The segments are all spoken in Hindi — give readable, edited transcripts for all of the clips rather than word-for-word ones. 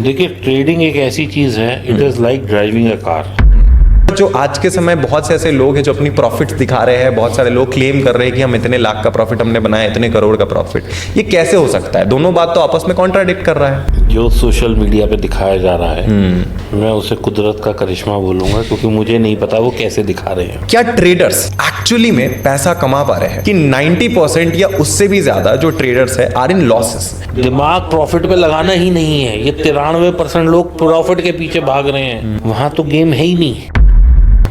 देखिए, ट्रेडिंग एक ऐसी चीज है, it is like driving a car. जो आज के समय बहुत से ऐसे लोग हैं जो अपनी प्रॉफिट्स दिखा रहे हैं, बहुत सारे लोग क्लेम कर रहे हैं कि हम इतने लाख का प्रॉफिट हमने बनाया, इतने करोड़ का प्रॉफिट। ये कैसे हो सकता है? दोनों बात तो आपस में कॉन्ट्राडिक्ट कर रहा है। जो सोशल मीडिया पे दिखाया जा रहा है, मैं उसे कुदरत का करिश्मा बोलूंगा, क्योंकि मुझे नहीं पता वो कैसे दिखा रहे हैं। क्या ट्रेडर्स एक्चुअली में पैसा कमा पा रहे हैं कि 90% या उससे भी ज्यादा जो ट्रेडर्स है आर इन लॉसेस? दिमाग प्रॉफिट पे लगाना ही नहीं है। ये 93% लोग प्रॉफिट के पीछे भाग रहे हैं। वहां तो गेम है ही नहीं।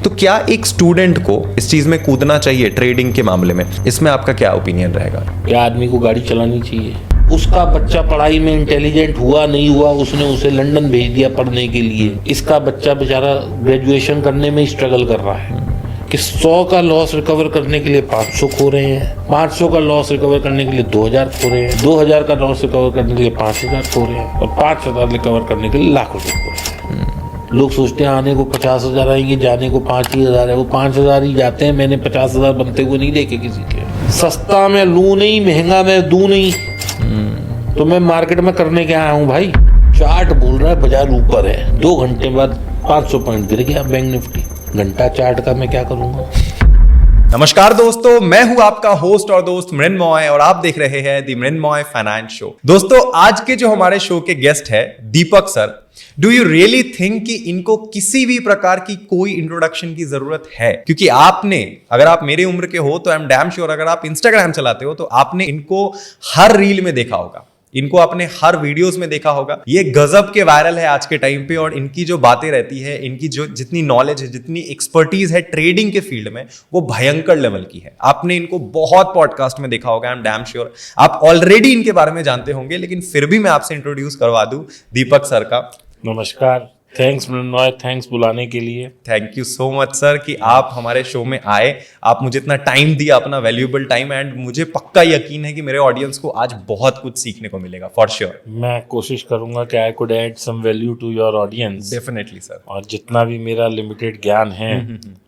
तो क्या एक स्टूडेंट को इस चीज में कूदना चाहिए ट्रेडिंग के मामले में? इसमें आपका क्या ओपिनियन रहेगा? क्या आदमी को गाड़ी चलानी चाहिए? उसका बच्चा पढ़ाई में इंटेलिजेंट हुआ नहीं हुआ, उसने उसे लंदन भेज दिया पढ़ने के लिए। इसका बच्चा बेचारा ग्रेजुएशन करने में स्ट्रगल कर रहा है कि 100 का लॉस रिकवर करने के लिए 500 खो रहे हैं, 500 का लॉस रिकवर करने के लिए 2000 खो रहे हैं, 2000 का लॉस रिकवर करने के लिए 5000 खो रहे हैं, और 5000 रिकवर करने के लिए लाख रुपए खो रहे हैं। लोग सोचते हैं आने को 50,000 आएंगे, जाने को 5,000 है। वो 5,000 ही जाते हैं। मैंने 50,000 बनते हुए नहीं देखे किसी के। सस्ता मैं लूं नहीं, महंगा मैं दूं नहीं। तो मैं मार्केट में करने क्या आया हूं भाई? चार्ट बोल रहा है बाजार ऊपर है, 2 घंटे बाद 500 पॉइंट गिर गया बैंक निफ्टी। घंटा चार्ट का मैं क्या करूंगा? नमस्कार दोस्तों, मैं हूं आपका होस्ट और दोस्त मृण्मय और आप देख रहे हैं द मृण्मय फाइनेंस शो। दोस्तों, आज के जो हमारे शो के गेस्ट है Deepak sir, do you really think कि इनको किसी भी प्रकार की कोई इंट्रोडक्शन की जरूरत है? क्योंकि आपने, अगर आप मेरी उम्र के हो तो आई एम डैम श्योर, अगर आप इंस्टाग्राम चलाते हो तो आपने इनको हर रील में देखा होगा, इनको आपने हर वीडियोस में देखा होगा। ये गजब के वायरल है आज के टाइम पे, और इनकी जो बातें रहती है, इनकी जो जितनी नॉलेज है, जितनी एक्सपर्टीज है ट्रेडिंग के फील्ड में, वो भयंकर लेवल की है। आपने इनको बहुत पॉडकास्ट में देखा होगा, आई एम डैम श्योर। आप ऑलरेडी इनके बारे में जानते होंगे, लेकिन फिर भी मैं आपसे इंट्रोड्यूस करवा दूं दीपक सर का। नमस्कार, थैंक्स मृण्मय, थैंक्स बुलाने के लिए। Thank you so much sir कि आप हमारे शो में आए, आप मुझे इतना टाइम दिया, अपना वैल्यूएबल टाइम, एंड मुझे पक्का यकीन है कि मेरे ऑडियंस को आज बहुत कुछ सीखने को मिलेगा, फॉर श्योर। मैं कोशिश करूंगा कि I could add some value to your audience. Definitely sir. और जितना भी मेरा लिमिटेड ज्ञान है,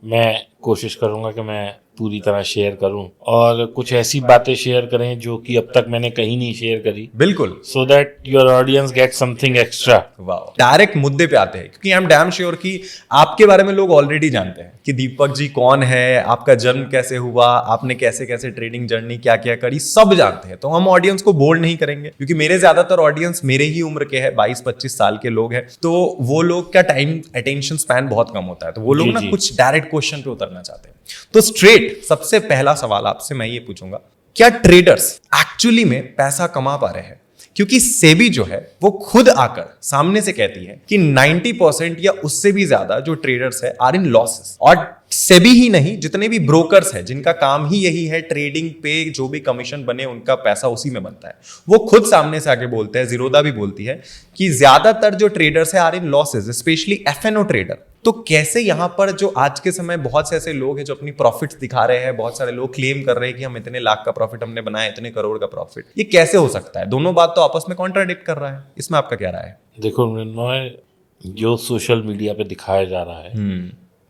मैं कोशिश करूंगा कि मैं पूरी तरह शेयर करूं, और कुछ ऐसी बातें शेयर करें जो कि अब तक मैंने कहीं नहीं शेयर करी। बिल्कुल। So that your audience get something extra. वाह, डायरेक्ट मुद्दे पे आते हैं, क्योंकि आई एम डैम श्योर कि आपके बारे में लोग ऑलरेडी जानते हैं कि दीपक जी कौन है, आपका जन्म कैसे हुआ, आपने कैसे कैसे ट्रेडिंग जर्नी क्या क्या करी, सब जानते हैं। तो हम ऑडियंस को बोर नहीं करेंगे, क्योंकि मेरे ज्यादातर ऑडियंस मेरे ही उम्र के हैं, 22-25 साल के लोग हैं। तो वो लोग का टाइम अटेंशन स्पैन बहुत कम होता है, तो वो लोग ना कुछ डायरेक्ट क्वेश्चन पे उतरना चाहते हैं। तो स्ट्रेट सबसे पहला सवाल आपसे मैं ये पूछूंगा, क्या ट्रेडर्स एक्चुअली में पैसा कमा पा रहे हैं? क्योंकि सेबी जो है वो खुद आकर सामने से कहती है कि 90% या उससे भी ज्यादा जो ट्रेडर्स है आर इन लॉसेस। और सेबी ही नहीं, जितने भी ब्रोकर्स है जिनका काम ही यही है, ट्रेडिंग पे जो भी कमीशन बने उनका पैसा उसी में बनता है, वो खुद सामने से आके बोलते हैं, जीरोधा भी बोलती है कि ज्यादातर जो ट्रेडर्स है are in losses, specially F N O trader. तो कैसे यहां पर जो आज के समय बहुत से ऐसे लोग हैं जो अपनी प्रॉफिट्स दिखा रहे हैं, बहुत सारे लोग क्लेम कर रहे हैं कि हम इतने लाख का प्रॉफिट हमने बनाया, इतने करोड़ का प्रॉफिट, ये कैसे हो सकता है? दोनों बात तो आपस में कॉन्ट्राडिक्ट कर रहा है। इसमें आपका क्या राय है? देखो मृण्मय, जो सोशल मीडिया पे दिखाया जा रहा है,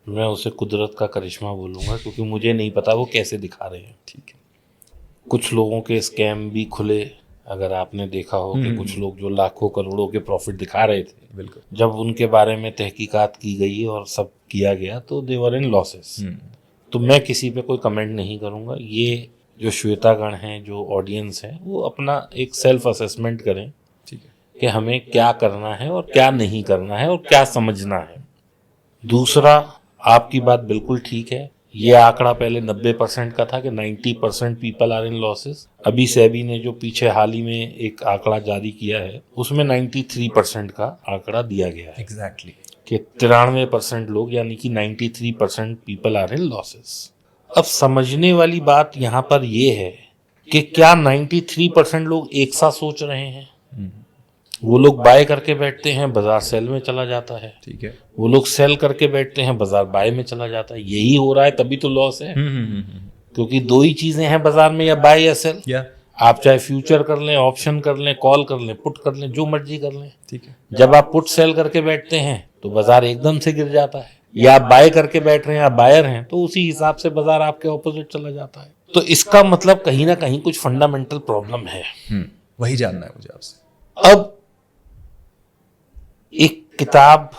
मैं उसे कुदरत का करिश्मा बोलूंगा, क्योंकि मुझे नहीं पता वो कैसे दिखा रहे हैं। ठीक है। कुछ लोगों के स्कैम भी खुले, अगर आपने देखा हो कि कुछ लोग जो लाखों करोड़ों के प्रॉफिट दिखा रहे थे, बिल्कुल, जब उनके बारे में तहकीकात की गई और सब किया गया तो दे वर इन लॉसेस। तो मैं किसी पे कोई कमेंट नहीं करूंगा। ये जो श्वेतागण हैं, जो ऑडियंस है, वो अपना एक सेल्फ असेसमेंट करें, ठीक है, कि हमें क्या करना है और क्या नहीं करना है और क्या समझना है। दूसरा, आपकी बात बिल्कुल ठीक है। ये आंकड़ा पहले 90% का था कि 90% पीपल आर इन लॉसेस। अभी सेबी ने जो पीछे हाल ही में एक आंकड़ा जारी किया है, उसमें 93% का आंकड़ा दिया गया है। एग्जैक्टली। कि 93% लोग, यानी कि 93% पीपल आर इन लॉसेस। अब समझने वाली बात यहाँ पर ये है कि क्या 93% लोग एक साथ सोच रहे हैं? वो लोग बाय करके बैठते हैं, बाजार सेल में चला जाता है। ठीक है। वो लोग सेल करके बैठते हैं, बाजार बाय में चला जाता है। यही हो रहा है, तभी तो लॉस है। क्योंकि दो ही चीजें हैं बाजार में, या बाय या सेल। आप चाहे फ्यूचर कर लें, ऑप्शन कर लें, कॉल कर लें, पुट कर लें, जो मर्जी कर लें। ठीक है। जब आप पुट सेल करके बैठते हैं तो बाजार एकदम से गिर जाता है, या आप बाय करके बैठ रहे हैं, आप बायर हैं, तो उसी हिसाब से बाजार आपके ऑपोजिट चला जाता है। तो इसका मतलब कहीं ना कहीं कुछ फंडामेंटल प्रॉब्लम है। वही जानना है मुझे आपसे। अब एक किताब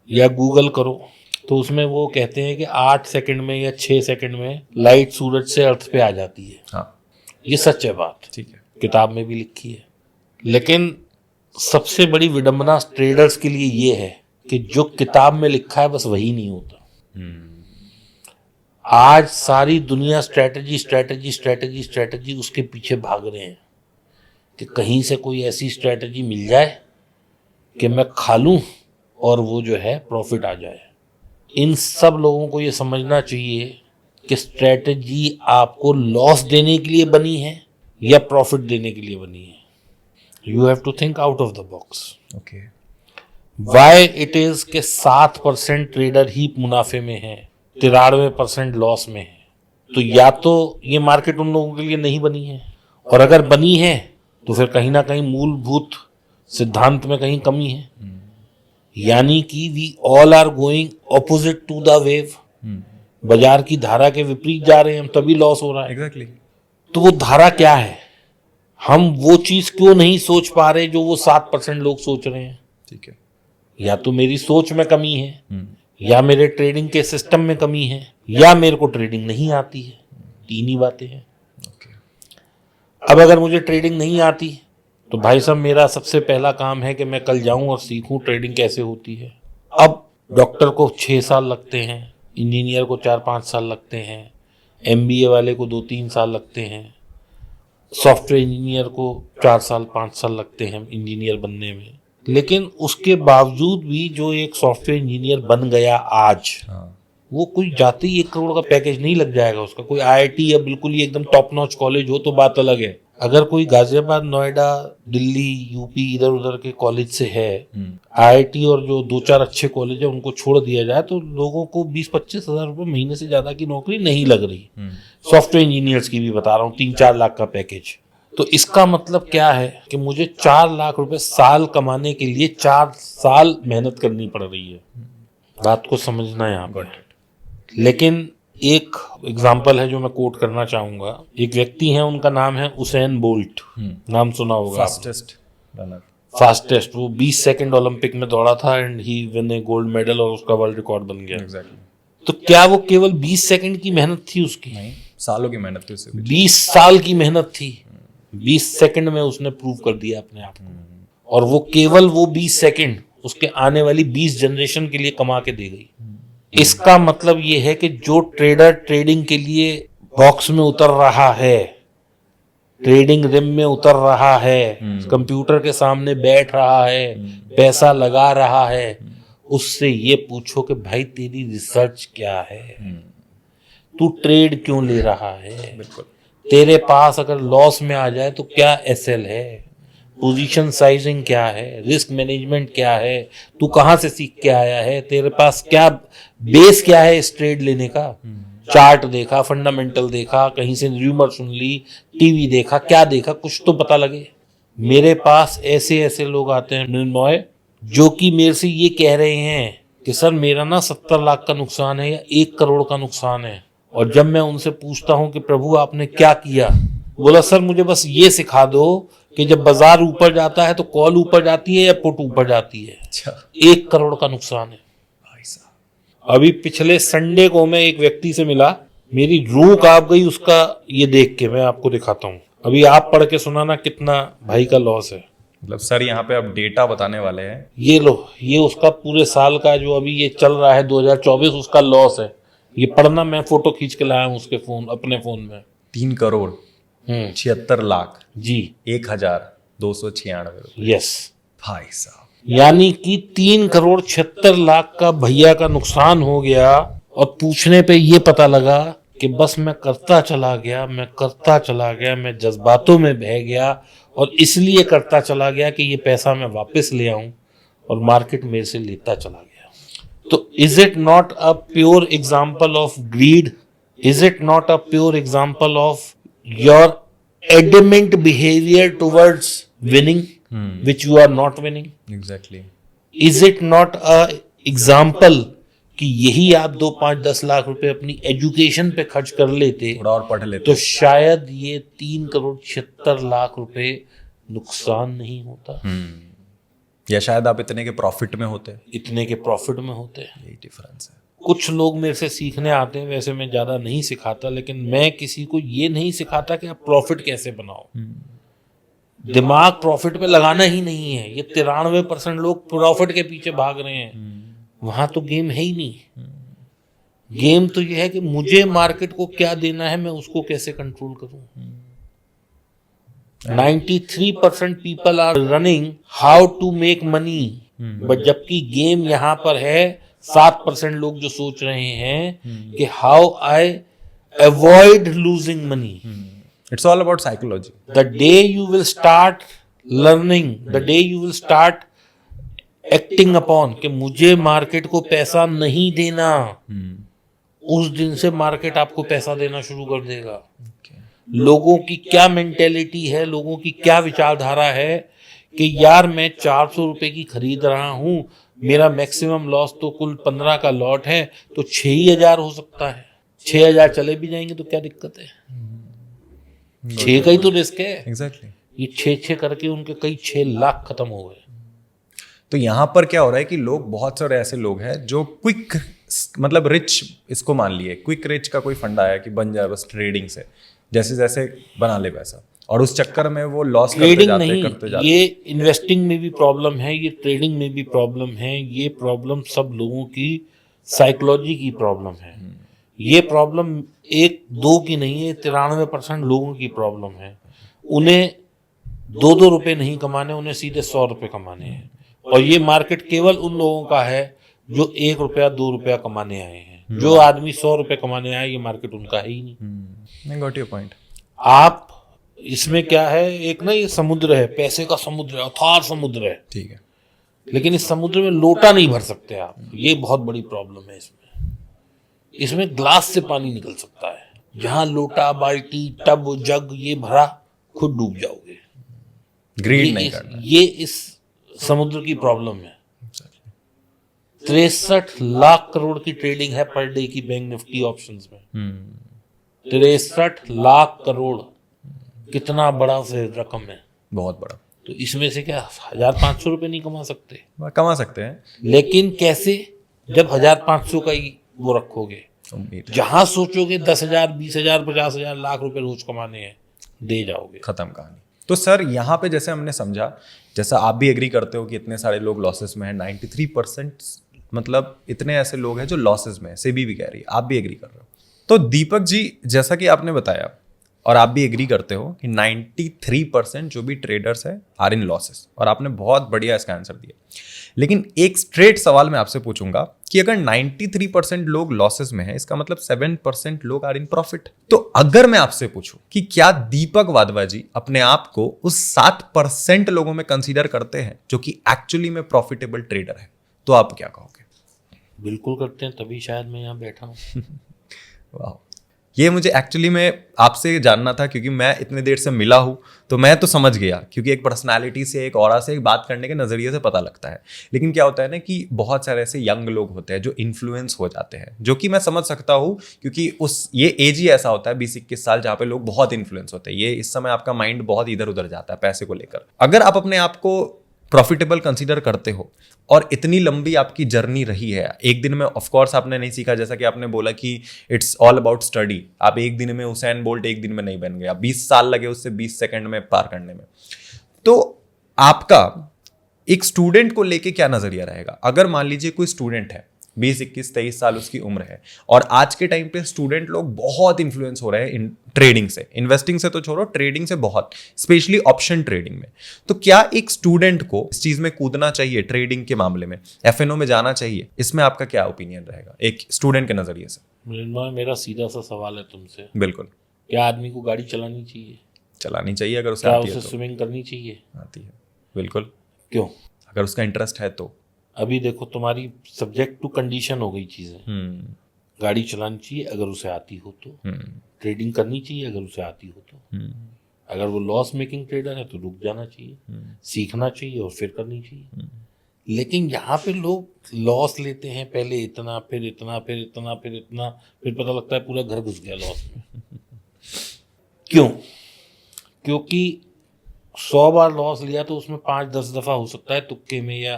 या गूगल करो तो उसमें वो कहते हैं कि 8 सेकंड में या 6 सेकंड में लाइट सूरज से अर्थ पे आ जाती है। हाँ, ये सच है बात, ठीक है। किताब किताब में भी लिखी है। लेकिन सबसे बड़ी विडंबना ट्रेडर्स के लिए ये है कि जो किताब में लिखा है बस वही नहीं होता। आज सारी दुनिया स्ट्रैटेजी स्ट्रैटेजी स्ट्रैटेजी स्ट्रैटेजी उसके पीछे भाग रहे हैं कि कहीं से कोई ऐसी स्ट्रैटेजी मिल जाए कि मैं खा लूं और वो जो है प्रॉफिट आ जाए। इन सब लोगों को ये समझना चाहिए कि स्ट्रैटेजी आपको लॉस देने के लिए बनी है या प्रॉफिट देने के लिए बनी है। You have to think out of the box. Okay. Why it is के 7% ट्रेडर ही मुनाफे में है, 93% लॉस में है। तो या तो ये मार्केट उन लोगों के लिए नहीं बनी है, और अगर बनी है तो फिर कहीं ना कहीं मूलभूत सिद्धांत में कहीं कमी है। यानी कि we all are going opposite to the wave. बाजार की धारा के विपरीत जा रहे हैं हम, तभी लॉस हो रहा है। एग्जैक्टली। तो वो धारा क्या है? हम वो चीज क्यों नहीं सोच पा रहे जो वो 7% लोग सोच रहे हैं? ठीक है। या तो मेरी सोच में कमी है, या मेरे ट्रेडिंग के सिस्टम में कमी है, या मेरे को ट्रेडिंग नहीं आती है। 3 ही बातें हैं। ओके। अब अगर मुझे ट्रेडिंग नहीं आती तो भाई साहब मेरा सबसे पहला काम है कि मैं कल जाऊं और सीखूं ट्रेडिंग कैसे होती है। अब डॉक्टर को 6 साल लगते हैं, इंजीनियर को 4-5 साल लगते हैं, MBA वाले को 2-3 साल लगते हैं, सॉफ्टवेयर इंजीनियर को 4 साल 5 साल लगते हैं इंजीनियर बनने में। लेकिन उसके बावजूद भी जो एक सॉफ्टवेयर इंजीनियर बन गया आज, वो कोई जाते ही 1 करोड़ का पैकेज नहीं लग जाएगा उसका। कोई IIT या बिल्कुल ही एकदम टॉप नॉच कॉलेज हो तो बात अलग है। अगर कोई गाजियाबाद, नोएडा, दिल्ली, यूपी इधर उधर के कॉलेज से है, IIT और जो 2-4 अच्छे कॉलेज है उनको छोड़ दिया जाए तो लोगों को 20-25 हजार रुपये महीने से ज्यादा की नौकरी नहीं लग रही। सॉफ्टवेयर इंजीनियर्स की भी बता रहा हूँ, 3-4 लाख का पैकेज। तो इसका मतलब क्या है कि मुझे 4 लाख रुपए साल कमाने के लिए 4 साल मेहनत करनी पड़ रही है। बात को समझना है यहाँ पर। लेकिन एक एग्जाम्पल है जो मैं कोट करना चाहूंगा। एक व्यक्ति है, उनका नाम है उसेन बोल्ट। नाम सुना होगा। Fastest runner. फास्टेस्ट, वो 20 सेकंड ओलंपिक में दौड़ा था and he win A gold medal और उसका वर्ल्ड रिकॉर्ड बन गया। एग्जैक्टली। तो क्या वो केवल 20 सेकंड की मेहनत थी उसकी? नहीं, सालों की मेहनत थी उससे। 20 साल की मेहनत थी। 20 सेकंड में उसने प्रूव कर दिया अपने आप को। और वो केवल वो 20 सेकंड उसके आने वाली 20 जनरेशन के लिए कमा के दे गई। इसका मतलब ये है कि जो ट्रेडर ट्रेडिंग के लिए बॉक्स में उतर रहा है, ट्रेडिंग रिम में उतर रहा है, कंप्यूटर के सामने बैठ रहा है, पैसा लगा रहा है, उससे ये पूछो कि भाई तेरी रिसर्च क्या है, तू ट्रेड क्यों ले रहा है। बिल्कुल। तेरे पास अगर लॉस में आ जाए तो क्या SL है, पोजीशन साइजिंग क्या है, रिस्क मैनेजमेंट क्या है, तू कहां से सीख के आया है, तेरे पास क्या बेस क्या है इस ट्रेड लेने का। चार्ट देखा, फंडामेंटल देखा, कहीं से र्यूमर सुन ली, टीवी देखा, क्या देखा, कुछ तो पता लगे। मेरे पास ऐसे ऐसे लोग आते हैं निर्णय जो कि मेरे से ये कह रहे हैं कि सर मेरा ना 70 लाख का नुकसान है या 1 करोड़ का नुकसान है। और जब मैं उनसे पूछता हूं कि प्रभु आपने क्या किया, बोला सर मुझे बस ये सिखा दो कि जब बाजार ऊपर जाता है तो कॉल ऊपर जाती है या पुट ऊपर जाती है। अच्छा। 1 करोड़ का नुकसान है भाई साहब। अभी पिछले संडे को मैं एक व्यक्ति से मिला, मेरी रूह कांप गई उसका ये देख के। मैं आपको दिखाता हूँ, अभी आप पढ़ के सुनाना कितना भाई का लॉस है। मतलब सर यहाँ पे अब डेटा बताने वाले हैं। ये लो, ये उसका पूरे साल का जो अभी ये चल रहा है 2024 उसका लॉस है। ये पढ़ना, मैं फोटो खींच के लाया हूँ उसके फोन, अपने फोन में। 3 करोड़ 76 लाख जी 1296 यस भाई साहब। यानी कि 3 करोड़ 76 लाख का भैया का नुकसान हो गया। और पूछने पे ये पता लगा कि बस मैं करता चला गया, मैं करता चला गया, मैं जज्बातों में बह गया और इसलिए करता चला गया कि ये पैसा मैं वापस ले आऊं, और मार्केट मेरे से लेता चला गया। तो is it not a pure example of greed? Is it not a pure example of your adamant behavior towards winning, which you are not winning? Exactly. Is it not a example कि यही आप 2, 5, 10 लाख रुपए अपनी एजुकेशन पे खर्च कर लेते, थोड़ा और पढ़ लेते, तो शायद ये 3 करोड़ 76 लाख रुपए नुकसान नहीं होता। या शायद आप इतने के प्रॉफिट में होते हैं, इतने के प्रॉफिट में होते हैं। यही डिफरेंस है। कुछ लोग मेरे से सीखने आते हैं, वैसे मैं ज़्यादा नहीं सिखाता, लेकिन मैं किसी को ये नहीं सिखाता कि आप प्रॉफिट कैसे बनाओ। दिमाग प्रॉफिट पे लगाना ही नहीं है। ये 93% लोग प्रॉफिट के पीछे भाग रहे हैं। वहां तो गेम है ही नहीं। गेम तो ये है कि मुझे मार्केट को क्या देना है, मैं उसको कैसे कंट्रोल करूं। 93% people are running how to make money, but जबकि गेम यहाँ पर है 7% लोग जो सोच रहे हैं कि how I avoid losing money. It's all about psychology. The day you will start learning, the day you will start acting upon कि मुझे मार्केट को पैसा नहीं देना, उस दिन से मार्केट आपको पैसा देना शुरू कर देगा। लोगों की क्या मेंटेलिटी है, लोगों की क्या विचारधारा है कि यार मैं 400 रुपए की खरीद रहा हूं, मेरा मैक्सिमम लॉस तो कुल 15 का लॉट है, तो 6,000 हो सकता है। 6,000 चले भी जाएंगे तो क्या दिक्कत है। 6 का ही तो रिस्क है। एग्जैक्टली। ये 6 करके उनके कई 6 लाख खत्म हो गए। तो यहाँ पर क्या हो रहा है कि लोग, बहुत सारे ऐसे लोग हैं जो क्विक, मतलब रिच, इसको मान लिए क्विक रिच का कोई फंडा आया कि बन जाए बस ट्रेडिंग से, जैसे जैसे बना ले पैसा, और उस चक्कर में वो लॉस करते जाते। ये इन्वेस्टिंग में भी प्रॉब्लम है, ये ट्रेडिंग में भी प्रॉब्लम है। ये प्रॉब्लम सब लोगों की साइकोलॉजी की प्रॉब्लम है। ये प्रॉब्लम 1-2 की नहीं है, 93% लोगों की प्रॉब्लम है। उन्हें 2-2 रुपए नहीं कमाने, उन्हें सीधे 100 रुपए कमाने हैं। और ये मार्केट केवल उन लोगों का है जो 1 रुपया 2 रुपया कमाने आए हैं। जो आदमी 100 रुपए कमाने आए, ये मार्केट उनका है ही नहीं। I got your point. आप इसमें क्या है, एक ना ये समुद्र है, पैसे का समुद्र है, अथाह समुद्र है, ठीक है, लेकिन इस समुद्र में लोटा नहीं भर सकते आप। ये बहुत बड़ी प्रॉब्लम है इसमें। इसमें ग्लास से पानी निकल सकता है, जहां लोटा, बाल्टी, टब, जग ये भरा, खुद डूब जाओगे। ग्रीड नहीं करना। ये इस समुद्र की प्रॉब्लम है। 63 लाख करोड़ की ट्रेडिंग है पर डे की बैंक निफ्टी ऑप्शंस में। 63 लाख करोड़ कितना बड़ा से रकम है, बहुत बड़ा। तो इसमें से क्या 1,500 रुपए नहीं कमा सकते? कमा सकते हैं, लेकिन कैसे, जब 1,500 का ही वो रखोगे। जहां सोचोगे 10,000, 20,000, 50,000, लाख रुपए रोज कमाने हैं, दे जाओगे, खत्म कहानी। तो सर यहाँ पे जैसे हमने समझा, जैसा आप भी एग्री करते हो कि इतने सारे लोग लॉसेस में हैं, 93%, मतलब इतने ऐसे लोग हैं जो लॉसेस में है, सेबी भी कह रही है, आप भी एग्री कर रहे हो। तो दीपक जी, जैसा कि आपने बताया और आप भी एग्री करते हो कि 93% जो भी ट्रेडर्स है आर इन लॉसेस, और आपने बहुत बढ़िया इसका आंसर दिया। लेकिन एक स्ट्रेट सवाल मैं आपसे पूछूंगा कि अगर 93% लोग लॉसेस में हैं, इसका मतलब 7% लोग आर इन प्रॉफिट। तो अगर मैं आपसे पूछूं कि क्या दीपक वाधवा जी अपने आप को उस 7% लोगों में कंसीडर करते हैं जो कि एक्चुअली में प्रॉफिटेबल ट्रेडर है, तो आप क्या कहोगे? बिल्कुल करते हैं, तभी शायद मैं यहाँ बैठा हूँ। वाह, ये मुझे एक्चुअली में आपसे जानना था, क्योंकि मैं इतने देर से मिला हूँ तो मैं तो समझ गया, क्योंकि एक पर्सनालिटी से, एक ऑरा से, एक बात करने के नज़रिए से पता लगता है। लेकिन क्या होता है ना कि बहुत सारे ऐसे यंग लोग होते हैं जो इन्फ्लुएंस हो जाते हैं, जो कि मैं समझ सकता हूँ, क्योंकि ये एज ही ऐसा होता है 20-21 साल, जहाँ पे लोग बहुत इन्फ्लुएंस होते हैं। ये इस समय आपका माइंड बहुत इधर उधर जाता है पैसे को लेकर। अगर आप अपने आप को प्रॉफिटेबल कंसीडर करते हो और इतनी लंबी आपकी जर्नी रही है, एक दिन में ऑफ कोर्स आपने नहीं सीखा, जैसा कि आपने बोला कि इट्स ऑल अबाउट स्टडी। आप एक दिन में हुसैन बोल्ट एक दिन में नहीं बन गया, 20 साल लगे उससे 20 सेकंड में पार करने में। तो आपका एक स्टूडेंट को लेके क्या नजरिया रहेगा? अगर मान लीजिए कोई स्टूडेंट है, 20, 21, 23 साल उसकी उम्र है, और आज के टाइम पे स्टूडेंट लोग बहुत इन्फ्लुएंस हो रहे हैं इन ट्रेडिंग से, इन्वेस्टिंग से तो छोड़ो, ट्रेडिंग से बहुत, स्पेशली ऑप्शन ट्रेडिंग में। तो क्या एक स्टूडेंट को इस चीज में कूदना चाहिए, ट्रेडिंग के मामले में एफएनओ में जाना चाहिए? इसमें आपका क्या ओपिनियन रहेगा एक स्टूडेंट के नजरिए से? मेरा सीधा सा सवाल है तुमसे, बिल्कुल। क्या आदमी को गाड़ी चलानी चाहिए? चलानी चाहिए, अगर उसे क्या आती है उसे तो। स्विमिंग करनी चाहिए? आती है, बिल्कुल। क्यों? अगर उसका इंटरेस्ट है तो। अभी देखो, तुम्हारी सब्जेक्ट टू कंडीशन हो गई चीजें। गाड़ी चलानी चाहिए अगर उसे आती हो तो, ट्रेडिंग करनी चाहिए अगर उसे आती हो तो, अगर वो लॉस मेकिंग ट्रेडर है तो रुक जाना चाहिए, सीखना चाहिए और फिर करनी चाहिए। लेकिन यहाँ पे लोग लॉस लेते हैं, पहले इतना, फिर इतना, फिर इतना, फिर इतना, फिर पता लगता है पूरा घर घुस गया लॉस में। क्यों? क्योंकि 100 बार लॉस लिया तो उसमें 5-10 दफा हो सकता है तुक्के में या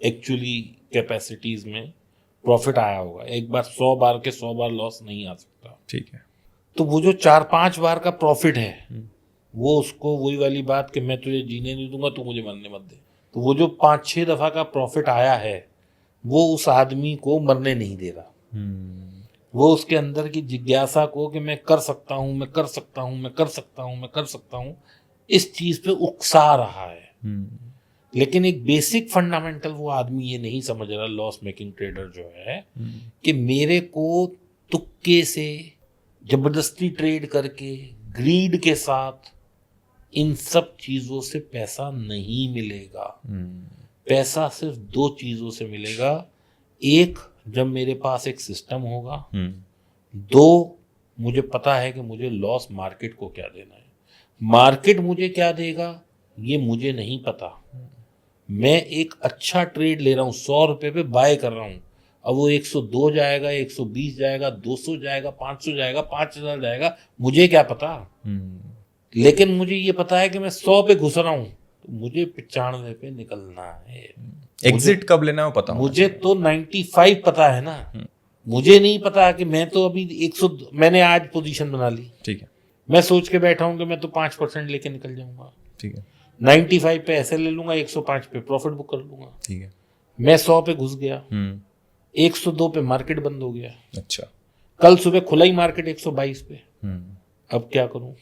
एक्चुअली कैपेसिटीज में प्रॉफिट आया होगा। एक बार 100 बार के 100 बार लॉस नहीं आ सकता। ठीक है। तो वो जो 4-5 बार का प्रॉफिट है वो उसको वही वाली बात कि मैं तुझे जीने नहीं दूंगा, तू मुझे मरने मत दे। तो वो जो 5-6 दफा का प्रॉफिट आया है वो उस आदमी को मरने नहीं दे रहा। वो उसके अंदर की जिज्ञासा को कि मैं कर सकता हूं, मैं कर सकता हूं, मैं कर सकता हूं, मैं कर सकता हूं, इस चीज पे उकसा रहा है। लेकिन एक बेसिक फंडामेंटल वो आदमी ये नहीं समझ रहा, लॉस मेकिंग ट्रेडर जो है, कि मेरे को तुक्के से जबरदस्ती ट्रेड करके ग्रीड के साथ इन सब चीजों से पैसा नहीं मिलेगा। पैसा सिर्फ 2 चीजों से मिलेगा। एक, जब मेरे पास एक सिस्टम होगा। 2, मुझे पता है कि मुझे लॉस मार्केट को क्या देना है। मार्केट मुझे क्या देगा ये मुझे नहीं पता। मैं एक अच्छा ट्रेड ले रहा हूं, 100 रुपए पे बाय कर रहा हूं। अब वो 102 जाएगा, 120 जाएगा, 200 जाएगा, 500 जाएगा, 5000 जाएगा, मुझे क्या पता। लेकिन मुझे ये पता है कि मैं 100 पे घुस रहा हूं तो मुझे 95 पे निकलना है। एग्जिट कब लेना है वो पता होना मुझे तो 95 पता है ना। मुझे नहीं पता कि मैं तो अभी 100, मैंने आज पोजीशन बना ली। ठीक है। मैं सोच के बैठा हूं कि मैं तो 5% लेके निकल जाऊंगा। ठीक है। 95 पे ऐसे ले लूंगा, 105 पे प्रॉफिट बुक कर लूंगा। ठीक है। मैं 100 पे घुस गया, 102 पे मार्केट बंद हो गया। अच्छा। कल सुबह खुला ही मार्केट 122 पे। अब क्या करूं?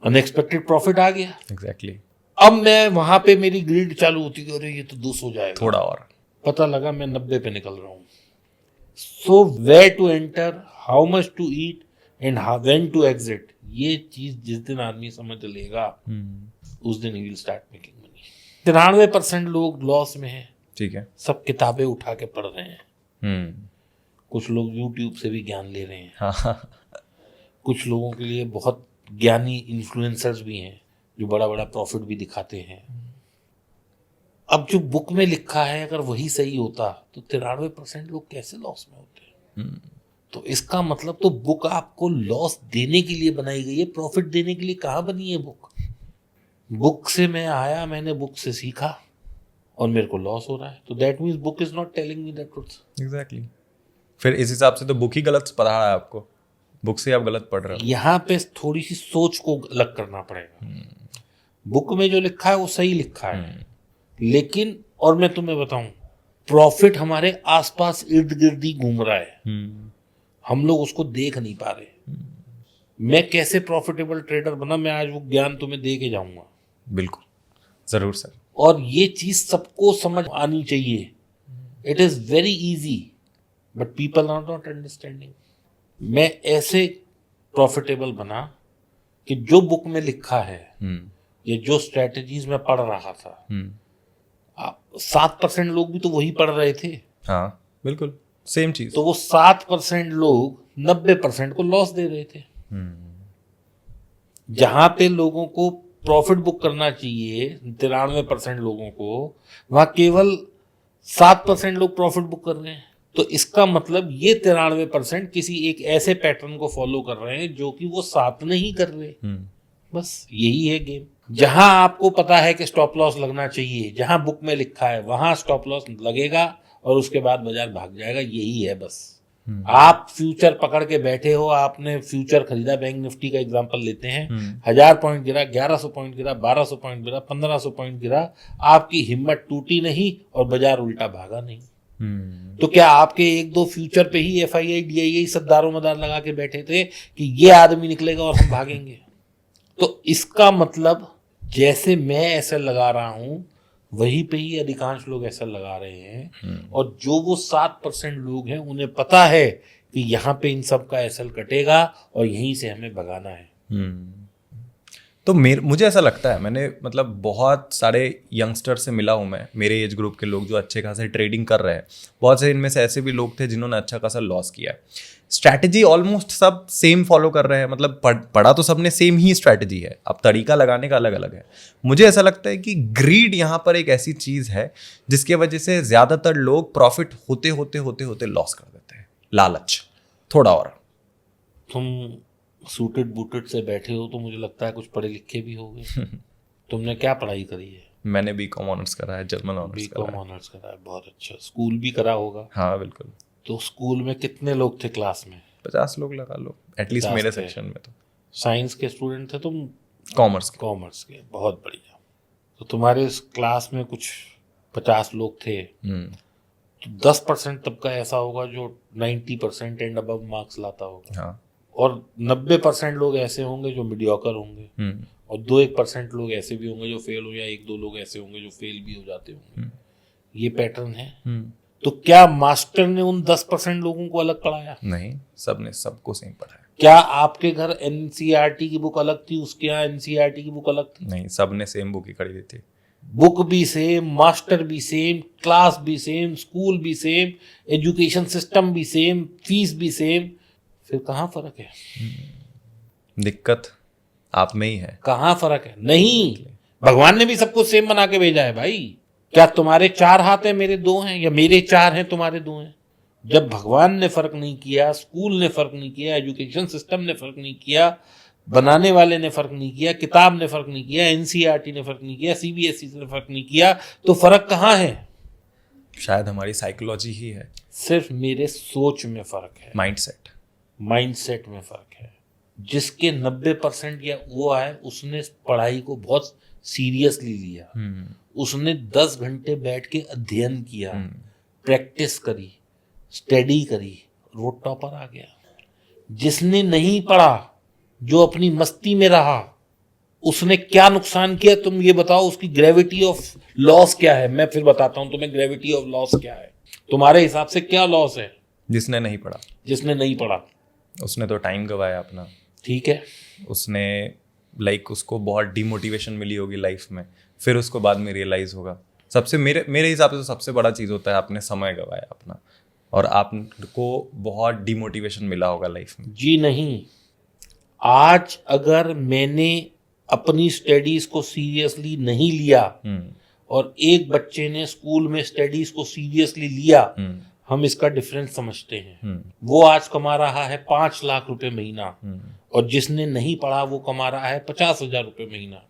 अनएक्सपेक्टेड प्रॉफिट आ गया। एग्जैक्टली। अब मैं वहां पे मेरी ग्रिड चालू होती है, अरे ये तो 200 जाएगा, थोड़ा और। पता लगा मैं 90 पे निकल रहा हूं। So where to enter, how much to eat and when to exit, ये चीज जिस दिन आदमी समझ लेगा उस दिन ही विल स्टार्ट मेकिंग मनी। 93% लोग लॉस में हैं। ठीक है। सब किताबें उठा के पढ़ रहे हैं। कुछ लोग यूट्यूब से भी ज्ञान ले रहे हैं। हाँ। कुछ लोगों के लिए बहुत ज्ञानी इन्फ्लुएंसर्स भी हैं जो बड़ा बड़ा प्रॉफिट भी दिखाते हैं। अब जो बुक में लिखा है अगर वही सही होता तो 93% लोग कैसे लॉस में होते? तो इसका मतलब तो बुक आपको लॉस देने के लिए बनाई गई है, प्रॉफिट देने के लिए कहाँ बनी है बुक? बुक से मैं आया, मैंने बुक से सीखा और मेरे को लॉस हो रहा है, तो that means book is not telling me the truth. Exactly. फिर इस हिसाब से तो बुक ही गलत पढ़ा रहा है आपको, बुक से आप गलत पढ़ रहे हो। यहाँ पे थोड़ी सी सोच को अलग करना पड़ेगा। बुक में जो लिखा है वो सही लिखा है, लेकिन और मैं तुम्हें बताऊं, प्रॉफिट हमारे आसपास इर्द गिर्द ही घूम रहा है। हम लोग उसको देख नहीं पा रहे। मैं कैसे प्रॉफिटेबल ट्रेडर बना, मैं आज वो ज्ञान तुम्हें दे के जाऊंगा। बिल्कुल, जरूर सर। और ये चीज सबको समझ आनी चाहिए। It is very easy but people are not understanding. मैं ऐसे प्रॉफिटेबल बना कि जो बुक में लिखा है या जो स्ट्रेटजीज में पढ़ रहा था, 7% लोग भी तो वही पढ़ रहे थे। हाँ बिल्कुल सेम चीज। तो वो 7% लोग 90% को लॉस दे रहे थे। जहां पे लोगों को प्रॉफिट बुक करना चाहिए 93% लोगों को, वहां केवल 7% लोग प्रॉफिट बुक कर रहे हैं। तो इसका मतलब ये 93% किसी एक ऐसे पैटर्न को फॉलो कर रहे हैं जो कि वो 7 नहीं कर रहे। बस यही है गेम। जहां आपको पता है कि स्टॉप लॉस लगना चाहिए, जहां बुक में लिखा है वहां स्टॉप लॉस लगेगा और उसके बाद बाजार भाग जाएगा। यही है बस। आप फ्यूचर पकड़ के बैठे हो, आपने फ्यूचर खरीदा, बैंक निफ्टी का एग्जांपल लेते हैं, 1000 पॉइंट गिरा, 1100 पॉइंट गिरा, 1200 पॉइंट गिरा, 1500 पॉइंट गिरा, आपकी हिम्मत टूटी नहीं और बाजार उल्टा भागा नहीं। तो क्या आपके 1-2 फ्यूचर पे ही FII DII सब दारोमदार लगा के बैठे थे कि ये आदमी निकलेगा और हम भागेंगे? तो इसका मतलब जैसे मैं ऐसा लगा रहा हूं वहीं पे ही अधिकांश लोग ऐसा लगा रहे हैं। और जो वो 7% लोग हैं उन्हें पता है कि यहाँ पे इन सब का एसएल कटेगा और यहीं से हमें भगाना है। तो मुझे ऐसा लगता है, मैंने मतलब बहुत सारे यंगस्टर से मिला हूँ मैं, मेरे एज ग्रुप के लोग जो अच्छे खासे ट्रेडिंग कर रहे हैं, बहुत से इनमें से ऐसे भी लोग थे जिन्होंने अच्छा खासा लॉस किया है। स्ट्रैटेजी ऑलमोस्ट सब सेम फॉलो कर रहे हैं, मतलब पढ़ा तो सबने सेम ही स्ट्रैटेजी है, अब तरीका लगाने का अलग अलग है। मुझे ऐसा लगता है कि ग्रीड यहाँ पर एक ऐसी चीज़ है जिसके वजह से ज़्यादातर लोग प्रॉफिट होते होते होते होते लॉस कर देते हैं। लालच थोड़ा और। तुम सूटेड बूटेड से बैठे हो तो मुझे लगता है कुछ पढ़े लिखे भी होगे। तुमने क्या पढ़ाई करी है? मैंने बीकॉम ऑनर्स करा है, जर्मन ऑनर्स करा बीकॉम ऑनर्स करा है, बहुत अच्छा। स्कूल भी करा होगा? है। हाँ बिल्कुल। तो स्कूल में कितने लोग थे क्लास में? 50 लोग लगा लो एटलीस्ट 50 मेरे थे। सेक्शन में तो। साइंस के स्टूडेंट थे तुम? कॉमर्स के। कॉमर्स के, बहुत बढ़िया। तो तुम्हारे इस क्लास में कुछ 50 लोग थे, तो 10% तब का ऐसा होगा जो 90% एंड अबव मार्क्स लाता होगा, हाँ। और 90% लोग ऐसे होंगे जो मीडियोकर होंगे, और 2-1% लोग ऐसे भी होंगे जो फेल हो, या 1-2 लोग ऐसे होंगे जो फेल भी हो जाते होंगे। ये पैटर्न है। तो क्या मास्टर ने उन 10% लोगों को अलग पढ़ाया? नहीं, सबने सबको सेम पढ़ाया। क्या आपके घर एनसीईआरटी की बुक अलग थी, उसके यहाँ एनसीईआरटी की बुक अलग थी? नहीं, सबने सेम बुक ही खरीदी थी। बुक भी सेम, मास्टर भी सेम, क्लास भी सेम, स्कूल भी सेम, एजुकेशन सिस्टम भी सेम, फीस भी सेम, फिर कहाँ फर्क है? दिक्कत आप में ही है। कहाँ फर्क है? नहीं, भगवान ने भी सबको सेम बना के भेजा है भाई। क्या तुम्हारे 4 हाथ हैं मेरे 2 हैं, या मेरे 4 हैं तुम्हारे 2 हैं? जब भगवान ने फर्क नहीं किया, स्कूल ने फर्क नहीं किया, एजुकेशन सिस्टम ने फर्क नहीं किया, बनाने वाले ने फर्क नहीं किया, किताब ने फर्क नहीं किया, एनसीईआरटी ने फर्क नहीं किया, सीबीएसई ने फर्क नहीं किया, तो फर्क कहाँ है? शायद हमारी साइकोलॉजी ही है। सिर्फ मेरे सोच में फर्क है, माइंडसेट। माइंडसेट में फर्क है। जिसके 90% या वो आए, उसने पढ़ाई को बहुत सीरियसली लिया, उसने 10 घंटे बैठ के अध्ययन किया, प्रैक्टिस करी, स्टडी करी, वो टॉपर आ गया। जिसने नहीं पढ़ा, जो अपनी मस्ती में रहा, उसने क्या नुकसान किया तुम ये बताओ। उसकी ग्रेविटी ऑफ लॉस क्या है? मैं फिर बताता हूं तुम्हें ग्रेविटी ऑफ लॉस क्या है। तुम्हारे हिसाब से क्या लॉस है? जिसने नहीं पढ़ा। जिसने नहीं पढ़ा उसने तो टाइम गवाया अपना। ठीक है, उसने उसको बहुत डिमोटिवेशन मिली होगी लाइफ में, फिर उसको बाद में रियलाइज होगा। सबसे मेरे हिसाब से तो सबसे बड़ा चीज़ होता है आपने समय गवाया अपना, और आपको बहुत डिमोटिवेशन मिला होगा लाइफ में। जी नहीं। आज अगर मैंने अपनी स्टडीज को सीरियसली नहीं लिया और एक बच्चे ने स्कूल में स्टडीज को सीरियसली लिया, हम इसका डिफरेंस समझते हैं। वो आज कमा रहा है 5 लाख रुपए महीना, और जिसने नहीं पढ़ा वो कमा रहा है 50,000 रुपए महीना।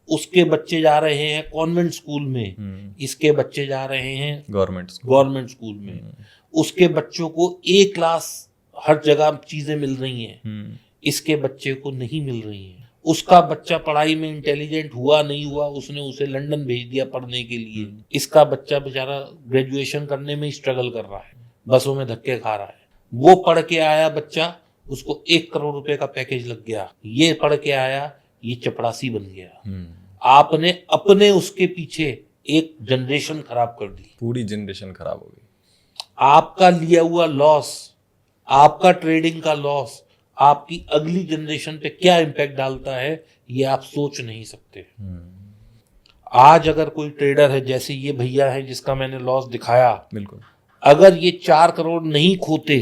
उसके बच्चे जा रहे हैं कॉन्वेंट स्कूल में, इसके बच्चे जा रहे हैं गवर्नमेंट स्कूल में। उसके बच्चों को A क्लास हर जगह चीजें मिल रही हैं, इसके बच्चे को नहीं मिल रही हैं। उसका बच्चा पढ़ाई में इंटेलिजेंट हुआ नहीं हुआ, उसने उसे लंदन भेज दिया पढ़ने के लिए। इसका बच्चा बेचारा ग्रेजुएशन करने में स्ट्रगल कर रहा है, बसों में धक्के खा रहा है। वो पढ़ के आया बच्चा, उसको 1 करोड़ रुपए का पैकेज लग गया। ये पढ़ के आया, ये चपरासी बन गया। आपने अपने उसके पीछे एक जनरेशन खराब कर दी, पूरी जनरेशन खराब हो गई। आपका लिया हुआ लॉस, आपका ट्रेडिंग का लॉस आपकी अगली जनरेशन पे क्या इम्पैक्ट डालता है, ये आप सोच नहीं सकते। आज अगर कोई ट्रेडर है, जैसे ये भैया है जिसका मैंने लॉस दिखाया, बिल्कुल, अगर ये 4 करोड़ नहीं खोते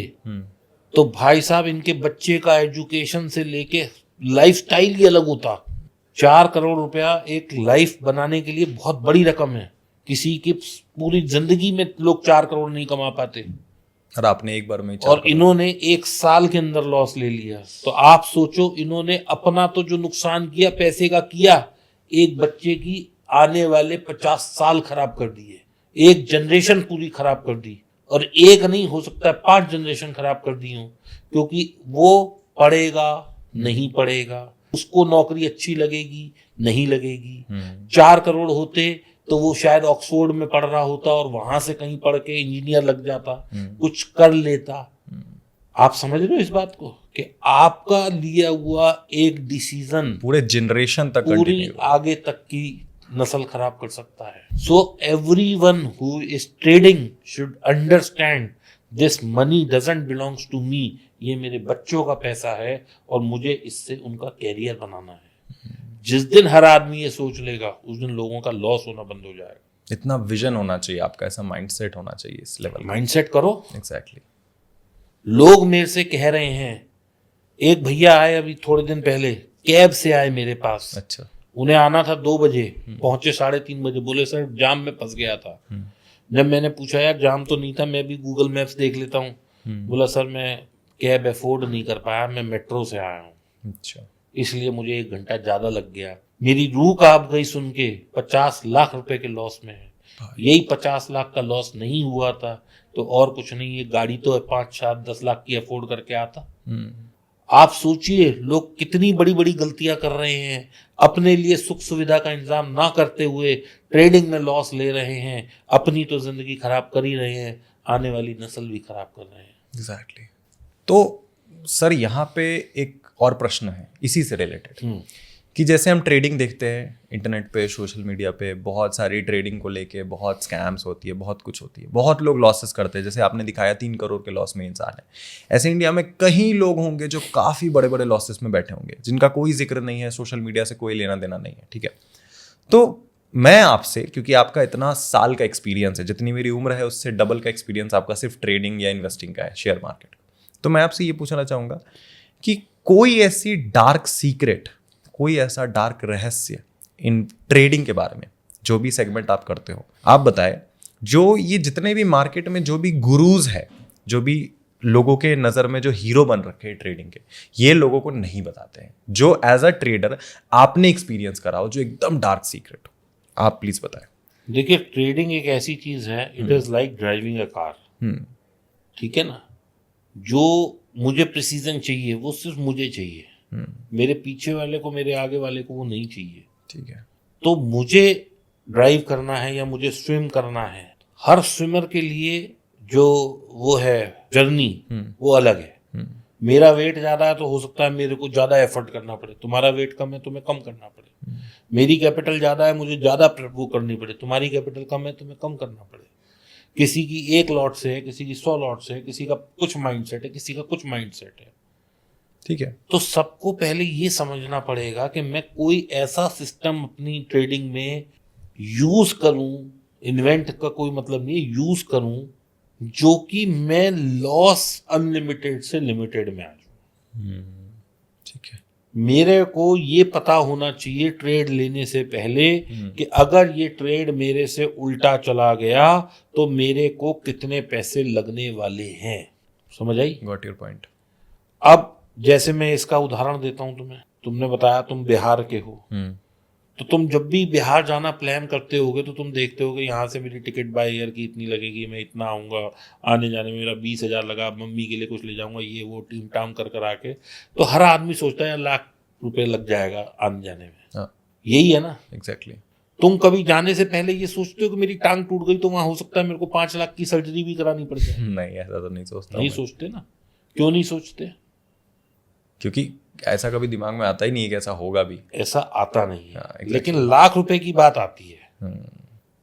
तो भाई साहब इनके बच्चे का एजुकेशन से लेके लाइफस्टाइल ही अलग होता। 4 करोड़ रुपया एक लाइफ बनाने के लिए बहुत बड़ी रकम है। किसी की पूरी जिंदगी में लोग 4 करोड़ नहीं कमा पाते, और आपने एक बार में और इन्होंने 1 साल के अंदर लॉस ले लिया। तो आप सोचो, इन्होंने अपना तो जो नुकसान किया पैसे का किया, एक बच्चे की आने वाले 50 साल खराब कर दिए, एक जनरेशन पूरी खराब कर दी। और एक नहीं, हो सकता है 5 जनरेशन खराब कर दी हो, क्योंकि वो पढ़ेगा नहीं पढ़ेगा, उसको नौकरी अच्छी लगेगी नहीं लगेगी। 4 करोड़ होते तो वो शायद ऑक्सफोर्ड में पढ़ रहा होता और वहां से कहीं पढ़ के इंजीनियर लग जाता, कुछ कर लेता। आप समझ रहे हो इस बात को, कि आपका लिया हुआ एक डिसीजन पूरे जनरेशन तक, पूरी आगे तक की नस्ल खराब कर सकता है। So everyone who is trading should understand this money doesn't belongs to me. ये मेरे बच्चों का पैसा है और मुझे इससे उनका कैरियर बनाना है। जिस दिन हर आदमी ये सोच लेगा, उस दिन लोगों का लॉस होना बंद हो जाएगा। इतना विजन होना चाहिए आपका, ऐसा माइंडसेट होना चाहिए इस लेवल का। माइंडसेट करो। एग्जैक्टली। लोग मेरे से कह रहे हैं, एक भैया आए अभी थोड़े दिन पहले, कैब से आए मेरे पास। अच्छा। उन्हें आना था 2 बजे, पहुंचे 3:30 बजे। बोले सर जाम में फंस गया था। जब मैंने पूछा यार जाम तो नहीं था, मैं भी गूगल मैप्स देख लेता हूँ। बोला सर मैं कैब अफोर्ड नहीं कर पाया, मैं मेट्रो से आया हूँ, अच्छा, इसलिए मुझे 1 घंटा ज़्यादा लग गया। मेरी रूह कांप गई सुन के 50 लाख रुपए के लॉस में है। यही 50 लाख का लॉस नहीं हुआ था तो और कुछ नहीं, ये गाड़ी तो 5, 7, 10 लाख की अफोर्ड करके आता। आप सोचिए लोग कितनी बड़ी बड़ी गलतियां कर रहे हैं, अपने लिए सुख सुविधा का इंतजाम ना करते हुए ट्रेडिंग में लॉस ले रहे हैं, अपनी तो जिंदगी खराब कर ही रहे हैं, आने वाली नस्ल भी खराब कर रहे हैं। एग्जैक्टली। तो सर यहाँ पे एक और प्रश्न है इसी से रिलेटेड कि जैसे हम ट्रेडिंग देखते हैं इंटरनेट पे, सोशल मीडिया पे, बहुत सारी ट्रेडिंग को लेके बहुत स्कैम्स होती है, बहुत कुछ होती है, बहुत लोग लॉसेस करते हैं। जैसे आपने दिखाया 3 करोड़ के लॉस में इंसान है। ऐसे इंडिया में कई लोग होंगे जो काफ़ी बड़े बड़े लॉसेस में बैठे होंगे, जिनका कोई जिक्र नहीं है, सोशल मीडिया से कोई लेना देना नहीं है, ठीक है। तो मैं आपसे, क्योंकि आपका इतना साल का एक्सपीरियंस है, जितनी मेरी उम्र है उससे डबल का एक्सपीरियंस आपका सिर्फ ट्रेडिंग या इन्वेस्टिंग का है, शेयर मार्केट, तो मैं आपसे ये पूछना चाहूँगा कि कोई ऐसी डार्क सीक्रेट, कोई ऐसा डार्क रहस्य इन ट्रेडिंग के बारे में, जो भी सेगमेंट आप करते हो, आप बताएं, जो ये जितने भी मार्केट में जो भी गुरुज है, जो भी लोगों के नज़र में जो हीरो बन रखे हैं ट्रेडिंग के, ये लोगों को नहीं बताते हैं, जो एज अ ट्रेडर आपने एक्सपीरियंस करा हो, जो एकदम डार्क सीक्रेट हो, आप प्लीज बताएं। देखिए, ट्रेडिंग एक ऐसी चीज है, it is like driving a car, ठीक है ना। जो मुझे प्रिसीजन चाहिए वो सिर्फ मुझे चाहिए, मेरे पीछे वाले को, मेरे आगे वाले को वो नहीं चाहिए, ठीक है। तो मुझे ड्राइव करना है या मुझे स्विम करना है, हर स्विमर के लिए जो वो है जर्नी वो अलग है। मेरा वेट ज्यादा है तो हो सकता है मेरे को ज्यादा एफर्ट करना पड़े, तुम्हारा वेट कम है तुम्हें कम करना पड़े। मेरी कैपिटल ज्यादा है, मुझे ज्यादा वो करनी पड़े, तुम्हारी कैपिटल कम है तुम्हें कम करना पड़े। किसी की 1 लॉट से है, किसी की 100 लॉट से है, किसी का कुछ माइंडसेट है, किसी का कुछ माइंडसेट है, ठीक है। तो सबको पहले ये समझना पड़ेगा कि मैं कोई ऐसा सिस्टम अपनी ट्रेडिंग में यूज करूं, इन्वेंट का कोई मतलब नहीं, यूज करूं जो कि मैं लॉस अनलिमिटेड से लिमिटेड में आ जाऊं, ठीक है। मेरे को ये पता होना चाहिए ट्रेड लेने से पहले कि अगर ये ट्रेड मेरे से उल्टा चला गया तो मेरे को कितने पैसे लगने वाले हैं, समझ आई? Got your point. अब जैसे मैं इसका उदाहरण देता हूं तुम्हें, तुमने बताया तुम बिहार के हो, तो तुम जब भी बिहार जाना प्लान करते होगे तो तुम देखते होगे यहाँ से मेरी टिकट बाय एयर की इतनी लगेगी, मैं इतना आऊँगा, आने जाने में मेरा 20,000 लगा, मम्मी के लिए कुछ ले जाऊँगा, ये वो टीम टाम कर आके, तो हर आदमी सोचता है लाख रुपए लग जाएगा आने जाने में। यही है ना? एग्जैक्टली। तुम कभी जाने से पहले ये सोचते हो कि मेरी टांग टूट गई तो वहाँ हो सकता है मेरे को 5 लाख की सर्जरी भी करानी पड़ जाए? नहीं, ऐसा तो नहीं सोचता। नहीं सोचते ना। क्यों नहीं सोचते? क्योंकि ऐसा कभी दिमाग में आता ही नहीं है कि ऐसा होगा भी। ऐसा आता नहीं है, लेकिन लाख रुपए की बात आती है।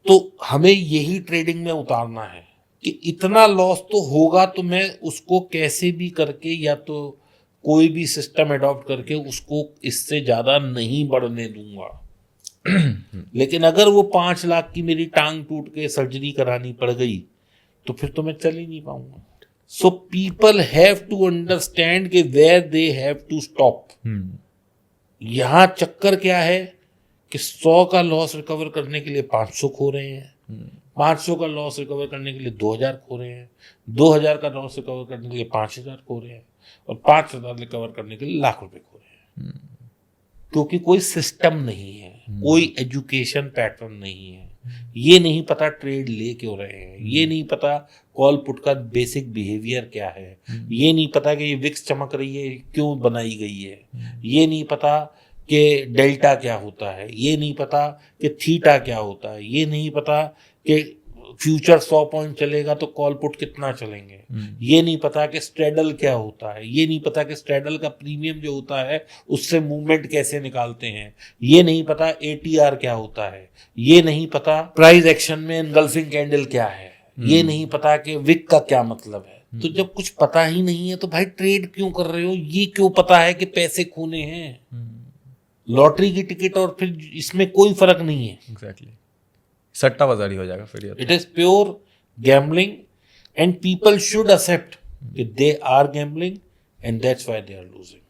तो हमें यही ट्रेडिंग में उतारना है कि इतना लॉस तो होगा, तो मैं उसको कैसे भी करके या तो कोई भी सिस्टम अडॉप्ट करके उसको इससे ज्यादा नहीं बढ़ने दूंगा। लेकिन अगर वो 5 लाख की मेरी टांग टूट के सर्जरी करानी पड़ गई तो फिर तो मैं चल ही नहीं पाऊंगा। So people have to understand कि where they have to stop। यहाँ चक्कर क्या है कि 100 का लॉस रिकवर करने के लिए 500 खो रहे हैं, 500 का लॉस रिकवर करने के लिए 2000 खो रहे हैं, 2000 का लॉस रिकवर करने के लिए 5000 खो रहे हैं, और 5000 रिकवर करने के लिए लाख रुपए खो रहे हैं। क्योंकि कोई सिस्टम नहीं है, कोई एजुकेशन पैटर्न नहीं है, ये नहीं पता ट्रेड ले क्यों रहे हैं, ये नहीं पता कॉल पुट का बेसिक बिहेवियर क्या है, ये नहीं पता कि ये विक्स चमक रही है क्यों बनाई गई है, ये नहीं पता कि डेल्टा क्या होता है, ये नहीं पता कि थीटा क्या होता है, ये नहीं पता कि फ्यूचर 100 पॉइंट चलेगा तो कॉल पुट कितना चलेंगे, ये नहीं पता कि स्ट्रेडल क्या होता है, ये नहीं पता कि स्ट्रेडल का प्रीमियम जो होता है उससे मूवमेंट कैसे निकालते हैं, ये नहीं पता ATR क्या होता है, ये नहीं पता प्राइस एक्शन में एनगल्फिंग कैंडल क्या है, ये नहीं पता कि विक का क्या मतलब है। तो जब कुछ पता ही नहीं है तो भाई ट्रेड क्यों कर रहे हो? ये क्यों पता है कि पैसे खोने हैं? लॉटरी की टिकट और फिर इसमें कोई फर्क नहीं है। एग्जैक्टली, सट्टाबाजी हो जाएगा फिर। It is pure gambling and people should accept कि they are gambling and that's why they are losing.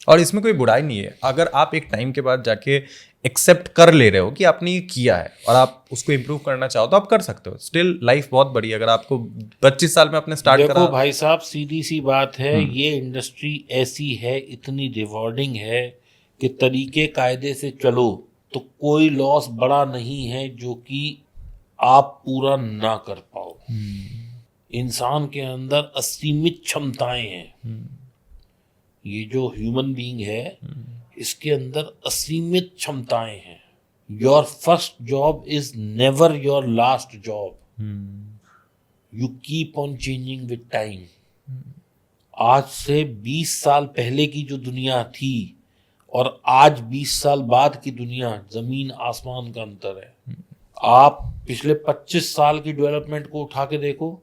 और इसमें कोई बुराई नहीं है, अगर आप एक टाइम के बाद जाके एक्सेप्ट कर ले रहे हो कि आपने ये किया है और आप उसको इम्प्रूव करना चाहो तो आप कर सकते हो। स्टिल लाइफ बहुत बड़ी है। अगर आपको 25 साल में आपने स्टार्ट करा। देखो भाई साहब, सीधी सी बात है, ये इंडस्ट्री ऐसी है, इतनी रिवॉर्डिंग है कि तरीके कायदे से चलो तो कोई लॉस बड़ा नहीं है जो कि आप पूरा ना कर पाओ। इंसान के अंदर असीमित क्षमताएं हैं। ये जो ह्यूमन बीइंग है इसके अंदर असीमित क्षमताएं हैं। Your first job is never your last job. You keep on changing with time. आज से 20 साल पहले की जो दुनिया थी और आज 20 साल बाद की दुनिया, जमीन आसमान का अंतर है। आप पिछले 25 साल की डेवलपमेंट को उठा के देखो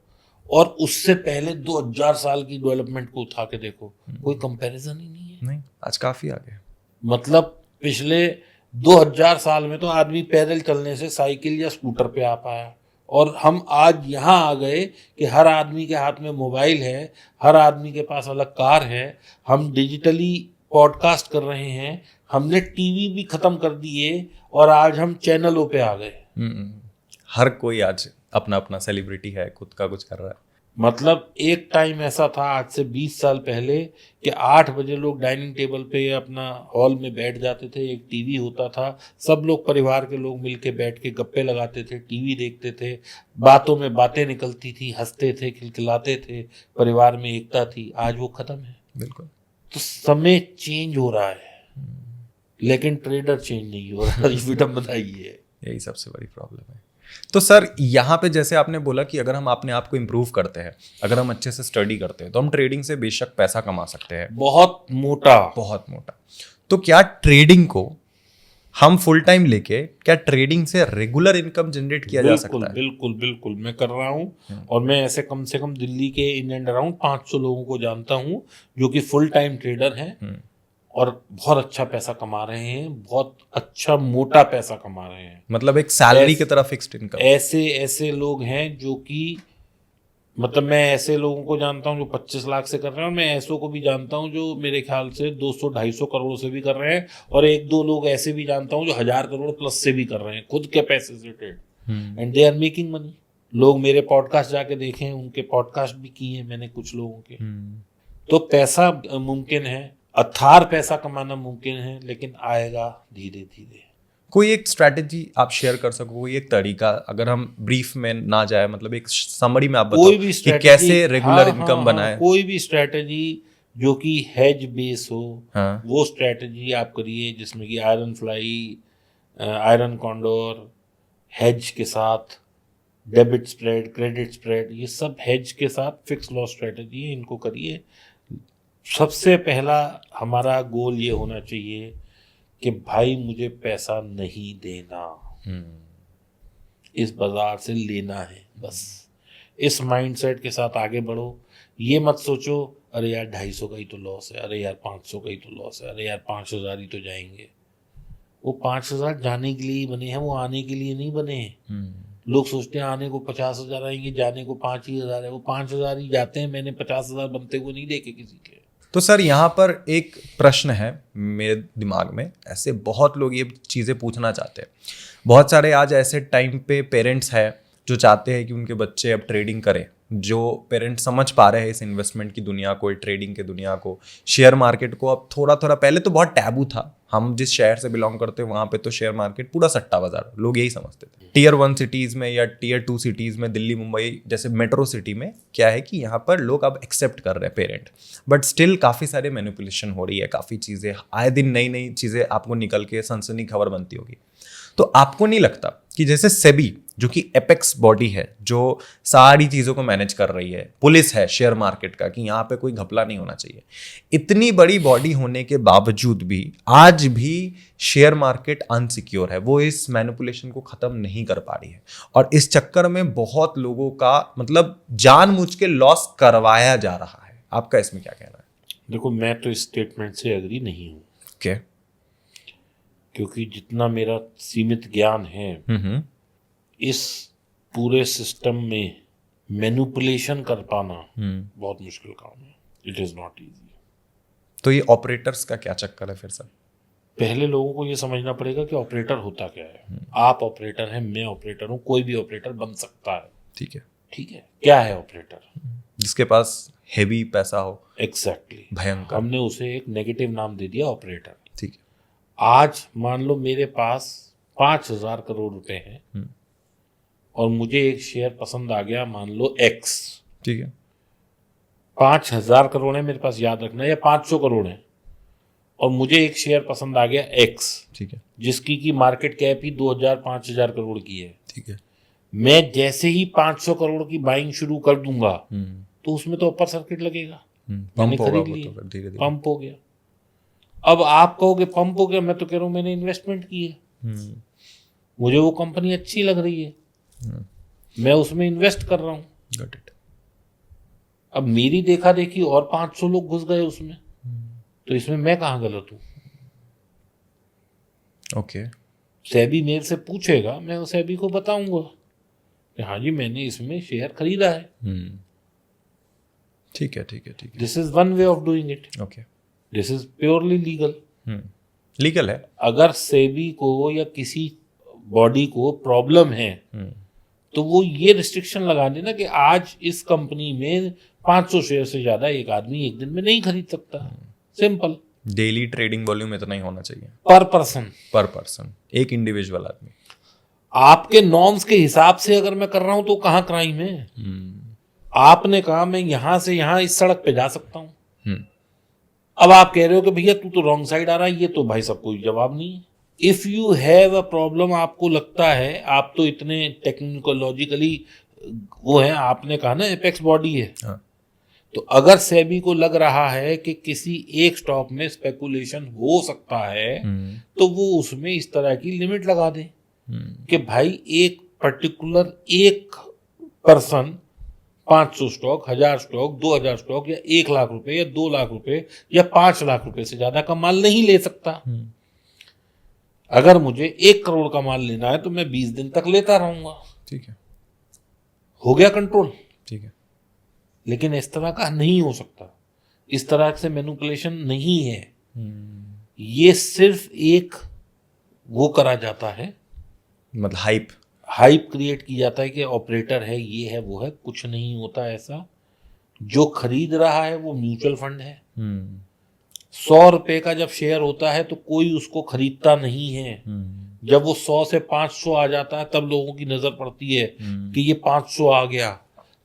और उससे पहले 2000 साल की डेवलपमेंट को उठा के देखो, कोई कंपैरिजन ही नहीं है। नहीं, आज काफी आगे। मतलब पिछले 2000 साल में तो आदमी पैदल चलने से साइकिल या स्कूटर पे आ पाया, और हम आज यहाँ आ गए कि हर आदमी के हाथ में मोबाइल है, हर आदमी के पास अलग कार है, हम डिजिटली पॉडकास्ट कर रहे हैं, हमने टीवी भी खत्म कर दिए और आज हम चैनलों पे आ गए। हर कोई आज अपना अपना सेलिब्रिटी है, खुद का कुछ कर रहा है। मतलब एक टाइम ऐसा था आज से 20 साल पहले कि 8 बजे लोग डाइनिंग टेबल पे अपना हॉल में बैठ जाते थे, एक टीवी होता था, सब लोग परिवार के लोग मिलके बैठ के गप्पे लगाते थे, टीवी देखते थे, बातों में बातें निकलती थी, हंसते थे, खिलखिलाते थे, परिवार में एकता थी। आज वो खत्म है। बिल्कुल। तो समय चेंज हो रहा है लेकिन ट्रेडर चेंज नहीं हो रहा। विडंबना ही है, यही सबसे बड़ी प्रॉब्लम है। तो सर यहाँ पे जैसे आपने बोला कि अगर हम अपने आप को इम्प्रूव करते हैं, अगर हम अच्छे से स्टडी करते हैं, तो हम ट्रेडिंग से बेशक पैसा कमा सकते हैं, बहुत मोटा। तो क्या ट्रेडिंग को हम फुल टाइम लेके, क्या ट्रेडिंग से रेगुलर इनकम जनरेट किया जा सकता है? बिल्कुल बिल्कुल, मैं कर रहा हूँ और मैं ऐसे कम से कम दिल्ली के इन एंड अराउंड 500 लोगों को जानता हूँ जो कि फुल टाइम ट्रेडर हैं और बहुत अच्छा पैसा कमा रहे हैं, बहुत अच्छा मोटा पैसा कमा रहे हैं। मतलब एक सैलरी की तरह फिक्स्ड इनकम। ऐसे लोग हैं जो कि, मतलब मैं ऐसे लोगों को जानता हूं जो 25 लाख से कर रहे हैं, और मैं ऐसों को भी जानता हूं जो मेरे ख्याल से 200-250 करोड़ से भी कर रहे हैं, और 1-2 लोग ऐसे भी जानता हूं जो 1000 करोड़ प्लस से भी कर रहे हैं खुद के पैसे से trade, and they are making money. लोग मेरे पॉडकास्ट जाके देखें, उनके पॉडकास्ट भी किए हैं मैंने कुछ लोगों के। तो पैसा मुमकिन है, अथार पैसा कमाना मुमकिन है, लेकिन आएगा धीरे धीरे। कोई एक स्ट्रैटेजी आप शेयर कर सको, कोई एक तरीका, अगर हम ब्रीफ में ना जाए, मतलब एक समरी में आप बताओ कि कैसे रेगुलर इनकम बनाए। कोई भी स्ट्रैटेजी जो कि हेज बेस हो, वो स्ट्रैटेजी आप करिए, जिसमें कि iron fly, iron condor, hedge के साथ डेबिट स्प्रेड, क्रेडिट स्प्रेड, ये सब हेज के साथ फिक्स लॉस स्ट्रैटेजी है, इनको करिए। सबसे पहला हमारा गोल ये होना चाहिए कि भाई मुझे पैसा नहीं देना, इस बाजार से लेना है, बस इस माइंडसेट के साथ आगे बढ़ो। ये मत सोचो अरे यार 250 का ही तो लॉस है, अरे यार 500 का ही तो लॉस है, अरे यार 5000 ही तो जाएंगे। वो 5000 जाने के लिए ही बने हैं, वो आने के लिए नहीं बने हैं। लोग सोचते हैं आने को 50,000 आएंगे, जाने को 5,000 है, वो 5,000 ही जाते हैं। मैंने 50,000 बनते हुए नहीं देखे किसी के। तो सर यहाँ पर एक प्रश्न है मेरे दिमाग में, ऐसे बहुत लोग ये चीज़ें पूछना चाहते हैं। बहुत सारे आज ऐसे टाइम पे पेरेंट्स हैं जो चाहते हैं कि उनके बच्चे अब ट्रेडिंग करें, जो पेरेंट्स समझ पा रहे हैं इस इन्वेस्टमेंट की दुनिया को, ट्रेडिंग की दुनिया को, शेयर मार्केट को। अब थोड़ा थोड़ा, पहले तो बहुत टैबू था, हम जिस शहर से बिलोंग करते हैं वहाँ पे तो शेयर मार्केट पूरा सट्टा बाजार, लोग यही समझते थे। Tier 1 सिटीज़ में या Tier 2 सिटीज़ में, दिल्ली मुंबई जैसे मेट्रो सिटी में क्या है कि यहाँ पर लोग अब एक्सेप्ट कर रहे हैं पेरेंट, बट स्टिल काफ़ी सारे मैनिपुलेशन हो रही है, काफ़ी चीज़ें आए दिन नई नई चीज़ें आपको निकल के सनसनी खबर बनती होगी। तो आपको नहीं लगता कि जैसे सेबी जो कि एपेक्स बॉडी है, जो सारी चीज़ों को मैनेज कर रही है, पुलिस है शेयर मार्केट का कि यहाँ पे कोई घपला नहीं होना चाहिए, इतनी बड़ी बॉडी होने के बावजूद भी आज भी शेयर मार्केट अनसिक्योर है, वो इस मैनिपुलेशन को ख़त्म नहीं कर पा रही है, और इस चक्कर में बहुत लोगों का मतलब जानबूझ के लॉस करवाया जा रहा है। आपका इसमें क्या कहना है? देखो, मैं तो इस स्टेटमेंट से एग्री नहीं हूँ। क्या? क्योंकि जितना मेरा सीमित ज्ञान है, इस पूरे सिस्टम में मैनिपुलेशन कर पाना बहुत मुश्किल काम है। It is not easy. तो ये ऑपरेटर्स का क्या चक्कर है फिर सर? पहले लोगों को ये समझना पड़ेगा कि ऑपरेटर होता क्या है। आप ऑपरेटर हैं, मैं ऑपरेटर हूँ, कोई भी ऑपरेटर बन सकता है। ठीक है, ठीक है। क्या है ऑपरेटर? जिसके पास हेवी पैसा हो। एग्जैक्टली, भयंकर। हमने उसे एक नेगेटिव नाम दे दिया ऑपरेटर। ठीक है। आज मान लो मेरे पास 5,000 करोड़ रुपए हैं और मुझे एक शेयर पसंद आ गया, मान लो एक्स, ठीक है, 5,000 करोड़ है मेरे पास, याद रखना, या 500 करोड़ है, और मुझे एक शेयर पसंद आ गया एक्स, ठीक है, जिसकी की मार्केट कैप ही 2,000-5,000 करोड़ की है। ठीक है। मैं जैसे ही 500 करोड़ की बाइंग शुरू कर दूंगा तो उसमें तो अपर सर्किट लगेगा, मैंने पंप होगा खरीद वो लिया, तो धीरे धीरे। पंप हो गया। अब आप कहोगे पंप हो गया, मैं तो कह रहा हूं मैंने इन्वेस्टमेंट की है, मुझे वो कंपनी अच्छी लग रही है, मैं उसमें इन्वेस्ट कर रहा हूं। Got it. अब मेरी देखा देखी और 500 लोग घुस गए उसमें, तो इसमें मैं कहाँ गलत हूं? ओके। सेबी मेरे से पूछेगा, मैं सेबी को बताऊंगा कि हाँ जी मैंने इसमें शेयर खरीदा है। ठीक है, ठीक है, ठीक है। This is one way of doing it, okay. This is purely legal. Legal है। अगर सेबी को या किसी बॉडी को प्रॉब्लम है तो वो ये रिस्ट्रिक्शन लगा देना कि आज इस कंपनी में 500 शेयर से ज्यादा एक आदमी एक दिन में नहीं खरीद सकता। सिंपल। डेली ट्रेडिंग वॉल्यूम इतना ही होना चाहिए पर पर्सन, एक इंडिविजुअल आदमी। आपके नॉर्म्स के हिसाब से अगर मैं कर रहा हूं तो कहाँ क्राइम है? आपने कहा मैं यहां से यहां इस सड़क पे जा सकता हूं, अब आप कह रहे हो कि भैया तू तो रॉन्ग साइड आ रहा है, ये तो भाई सब कोई जवाब नहीं है। If you have a problem, आपको लगता है, आप तो इतने टेक्नोलॉजिकली वो है, आपने कहा ना एपेक्स बॉडी है, हाँ। तो अगर सेबी को लग रहा है कि किसी एक स्टॉक में स्पेकुलेशन हो सकता है तो वो उसमें इस तरह की लिमिट लगा दे कि भाई एक पर्टिकुलर एक पर्सन 500 स्टॉक, 1,000 स्टॉक, 2,000 स्टॉक, या 1 लाख रुपए या 2 लाख रुपए या 5 लाख रुपए से ज्यादा का माल नहीं ले सकता। अगर मुझे 1 करोड़ का माल लेना है तो मैं 20 दिन तक लेता रहूंगा। ठीक है, हो गया कंट्रोल। ठीक है। लेकिन इस तरह का नहीं हो सकता, इस तरह से मैनिपुलेशन नहीं है। ये सिर्फ एक वो करा जाता है, मतलब हाइप क्रिएट की जाता है कि ऑपरेटर है, ये है, वो है। कुछ नहीं होता ऐसा। जो खरीद रहा है वो म्यूचुअल फंड है। 100 रुपए का जब शेयर होता है तो कोई उसको खरीदता नहीं है। जब वो 100 से 500 आ जाता है तब लोगों की नजर पड़ती है कि ये 500 आ गया।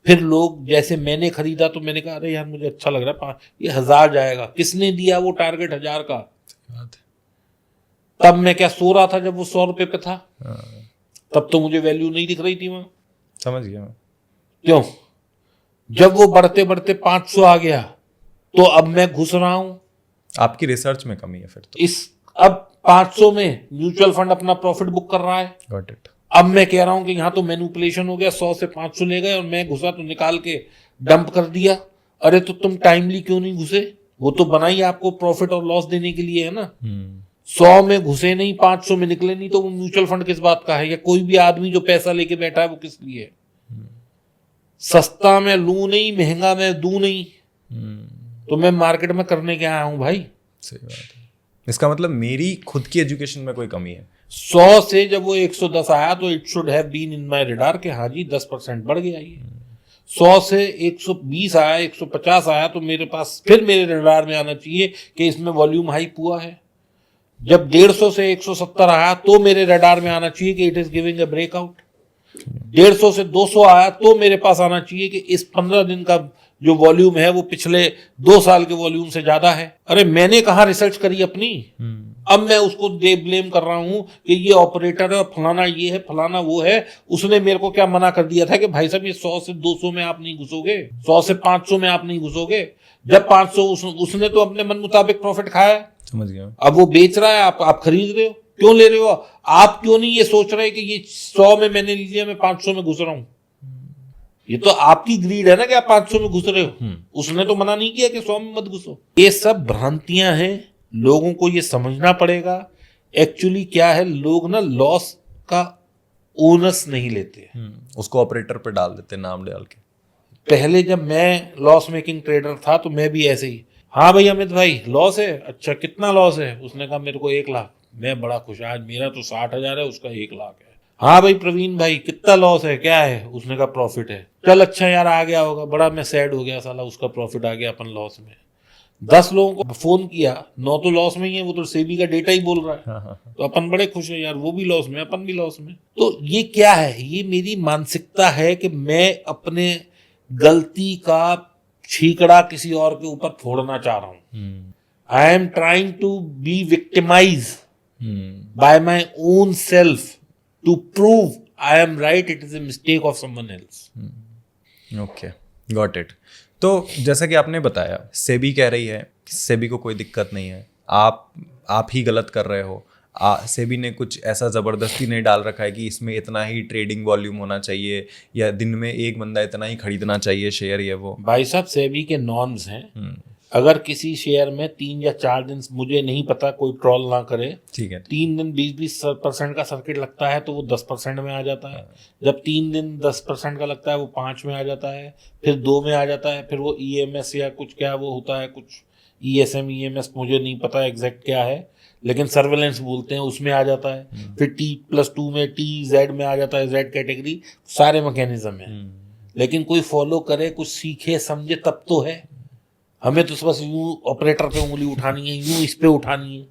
फिर लोग, जैसे मैंने खरीदा तो मैंने कहा अरे यार मुझे अच्छा लग रहा है, ये 1,000 जाएगा। किसने दिया वो टारगेट 1,000 का? तब मैं क्या सो रहा था जब वो 100 रुपए पे था? तब तो मुझे वैल्यू नहीं दिख रही थी वहां। समझ गया मैं। क्यों? जब वो बढ़ते बढ़ते 500 आ गया तो अब मैं घुस रहा हूं। आपकी रिसर्च में कमी है फिर तो। अब 500 में म्यूचुअल फंड अपना प्रॉफिट बुक कर रहा है। Got it. अब मैं कह रहा हूं कि यहां तो मैनिपुलेशन हो गया, 100 से 500 ले गए और मैं घुसा तो निकाल के डंप कर दिया। अरे तो तुम टाइमली क्यों नहीं घुसे? वो तो बनाई आपको प्रॉफिट और लॉस देने के लिए है ना। 100 में घुसे नहीं, 500 में निकले नहीं, तो वो म्यूचुअल फंड किस बात का है? या कोई भी आदमी जो पैसा लेके बैठा है वो किस लिए है? सस्ता मैं लूं नहीं, महंगा मैं दूं नहीं, तो मैं मार्केट में करने क्या आया हूं भाई? सही बात है। इसका मतलब मेरी खुद की एजुकेशन में कोई कमी है। 100 से जब वो 110 आया तो it should have been in my radar कि हाँ जी 10% बढ़ गया ये। 100 से 120 आया, 150 आया तो मेरे पास फिर मेरे रडार में आना चाहिए कि इसमें वॉल्यूम हाइप हुआ है। जब 150 से 170 आया तो मेरे रडार में आना चाहिए कि it is giving a breakout. 150 से 200 आया तो मेरे पास आना चाहिए कि इस 15 दिन का जो वॉल्यूम है वो पिछले 2 साल के वॉल्यूम से ज्यादा है। अरे मैंने कहा रिसर्च करी अपनी, अब मैं उसको ब्लेम कर रहा हूं कि ये ऑपरेटर है और फलाना ये है, फलाना वो है। उसने मेरे को क्या मना कर दिया था कि भाई साहब ये 100 से 200 में आप नहीं घुसोगे, 100 से 500 में आप नहीं घुसोगे। जब 500 उसने तो अपने मन मुताबिक प्रॉफिट खाया है। समझ गया। अब वो बेच रहा है, आप खरीद रहे हो, क्यों ले रहे हो? आप क्यों नहीं ये सोच रहे कि ये 100 में मैंने लिया, मैं 500 में घुस रहा हूं? ये तो आपकी ग्रीड है ना कि आप 500 में घुस रहे हो। उसने तो मना नहीं किया कि 100 में मत घुसो। ये सब भ्रांतियां हैं, लोगों को ये समझना पड़ेगा। एक्चुअली क्या है, लोग ना लॉस का ओनस नहीं लेते, उसको ऑपरेटर पे डाल देते, नाम डाल के। पहले जब मैं लॉस मेकिंग ट्रेडर था तो मैं भी ऐसे ही, हाँ भाई अमित भाई लॉस है, अच्छा कितना लॉस है? उसने कहा मेरे को 1 लाख। मैं बड़ा खुश, आज मेरा तो 60,000 है, उसका 1 लाख है। हाँ भाई प्रवीण भाई कितना लॉस है, क्या है? उसने कहा प्रॉफिट है। चल अच्छा यार आ गया होगा, बड़ा मैं सैड हो गया, साला उसका प्रॉफिट आ गया, अपन लॉस में। 10 लोगों को फोन किया, 9 तो लॉस में ही है, वो तो सेबी का डेटा ही बोल रहा है। हाँ। तो अपन बड़े खुश है यार, वो भी लॉस में, अपन भी लॉस में। तो ये क्या है? ये मेरी मानसिकता है कि मैं अपने गलती का छीकड़ा किसी और के ऊपर फोड़ना चाह रहा हूं। I am trying to be victimize by my own self to prove I am right, it is a mistake of someone else. Okay, got it. तो जैसा कि आपने बताया, सेबी कह रही है कि सेबी को कोई दिक्कत नहीं है, आप ही गलत कर रहे हो। सेबी ने कुछ ऐसा ज़बरदस्ती नहीं डाल रखा है कि इसमें इतना ही ट्रेडिंग वॉल्यूम होना चाहिए या दिन में एक बंदा इतना ही खरीदना चाहिए शेयर, ये वो। भाई साहब, सेबी के नॉर्म्स हैं। अगर किसी शेयर में 3 या 4 दिन, मुझे नहीं पता, कोई ट्रॉल ना करे, ठीक है, 3 दिन 20% का सर्किट लगता है तो वो 10% में आ जाता है। जब 3 दिन 10% का लगता है वो 5 में आ जाता है, फिर 2 में आ जाता है, फिर वो EMS या कुछ क्या वो होता है, कुछ ESM EMS मुझे नहीं पता एग्जैक्ट क्या है, लेकिन सर्वेलेंस बोलते हैं, उसमें आ जाता है। फिर T+2 में, TZ में आ जाता है, Z कैटेगरी। सारे मैकेनिज्म है, लेकिन कोई फॉलो करे, कुछ सीखे समझे तब तो है। हमें तो बस यूं ऑपरेटर पे उंगली उठानी है, यूं इस पे उठानी है।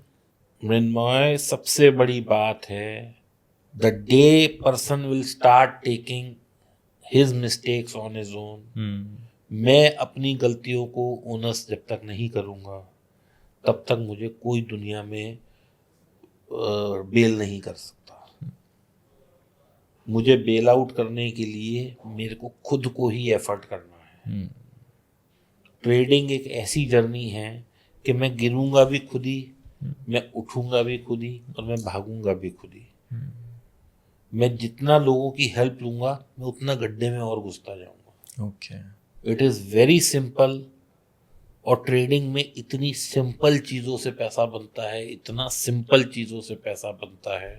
मृण्मय, सबसे बड़ी बात है, the day person will start taking his mistakes on his own, मैं अपनी गलतियों को ओनस जब तक नहीं करूंगा तब तक मुझे कोई दुनिया में बेल नहीं कर सकता। मुझे बेल आउट करने के लिए मेरे को खुद को ही एफर्ट करना है। ट्रेडिंग एक ऐसी जर्नी है कि मैं गिरूंगा भी खुद ही, मैं उठूंगा भी खुद ही, और मैं भागूंगा भी खुद ही। मैं जितना लोगों की हेल्प लूंगा, मैं उतना गड्ढे में और घुसता जाऊंगा। Okay, it is very simple. और ट्रेडिंग में इतनी सिंपल चीज़ों से पैसा बनता है, इतना सिंपल चीज़ों से पैसा बनता है।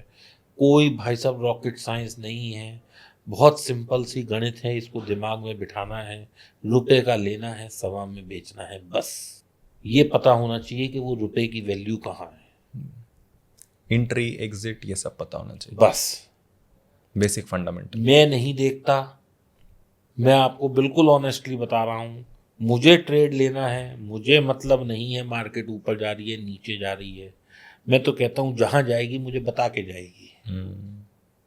कोई भाई साहब रॉकेट साइंस नहीं है, बहुत सिंपल सी गणित है। इसको दिमाग में बिठाना है, रुपए का लेना है, सवा में बेचना है, बस। ये पता होना चाहिए कि वो रुपए की वैल्यू कहाँ है, एंट्री एग्जिट ये सब पता होना चाहिए, बस बेसिक फंडामेंटल। मैं नहीं देखता, मैं आपको बिल्कुल ऑनेस्टली बता रहा हूँ। मुझे ट्रेड लेना है, मुझे मतलब नहीं है मार्केट ऊपर जा रही है नीचे जा रही है। मैं तो कहता हूँ जहाँ जाएगी मुझे बता के जाएगी।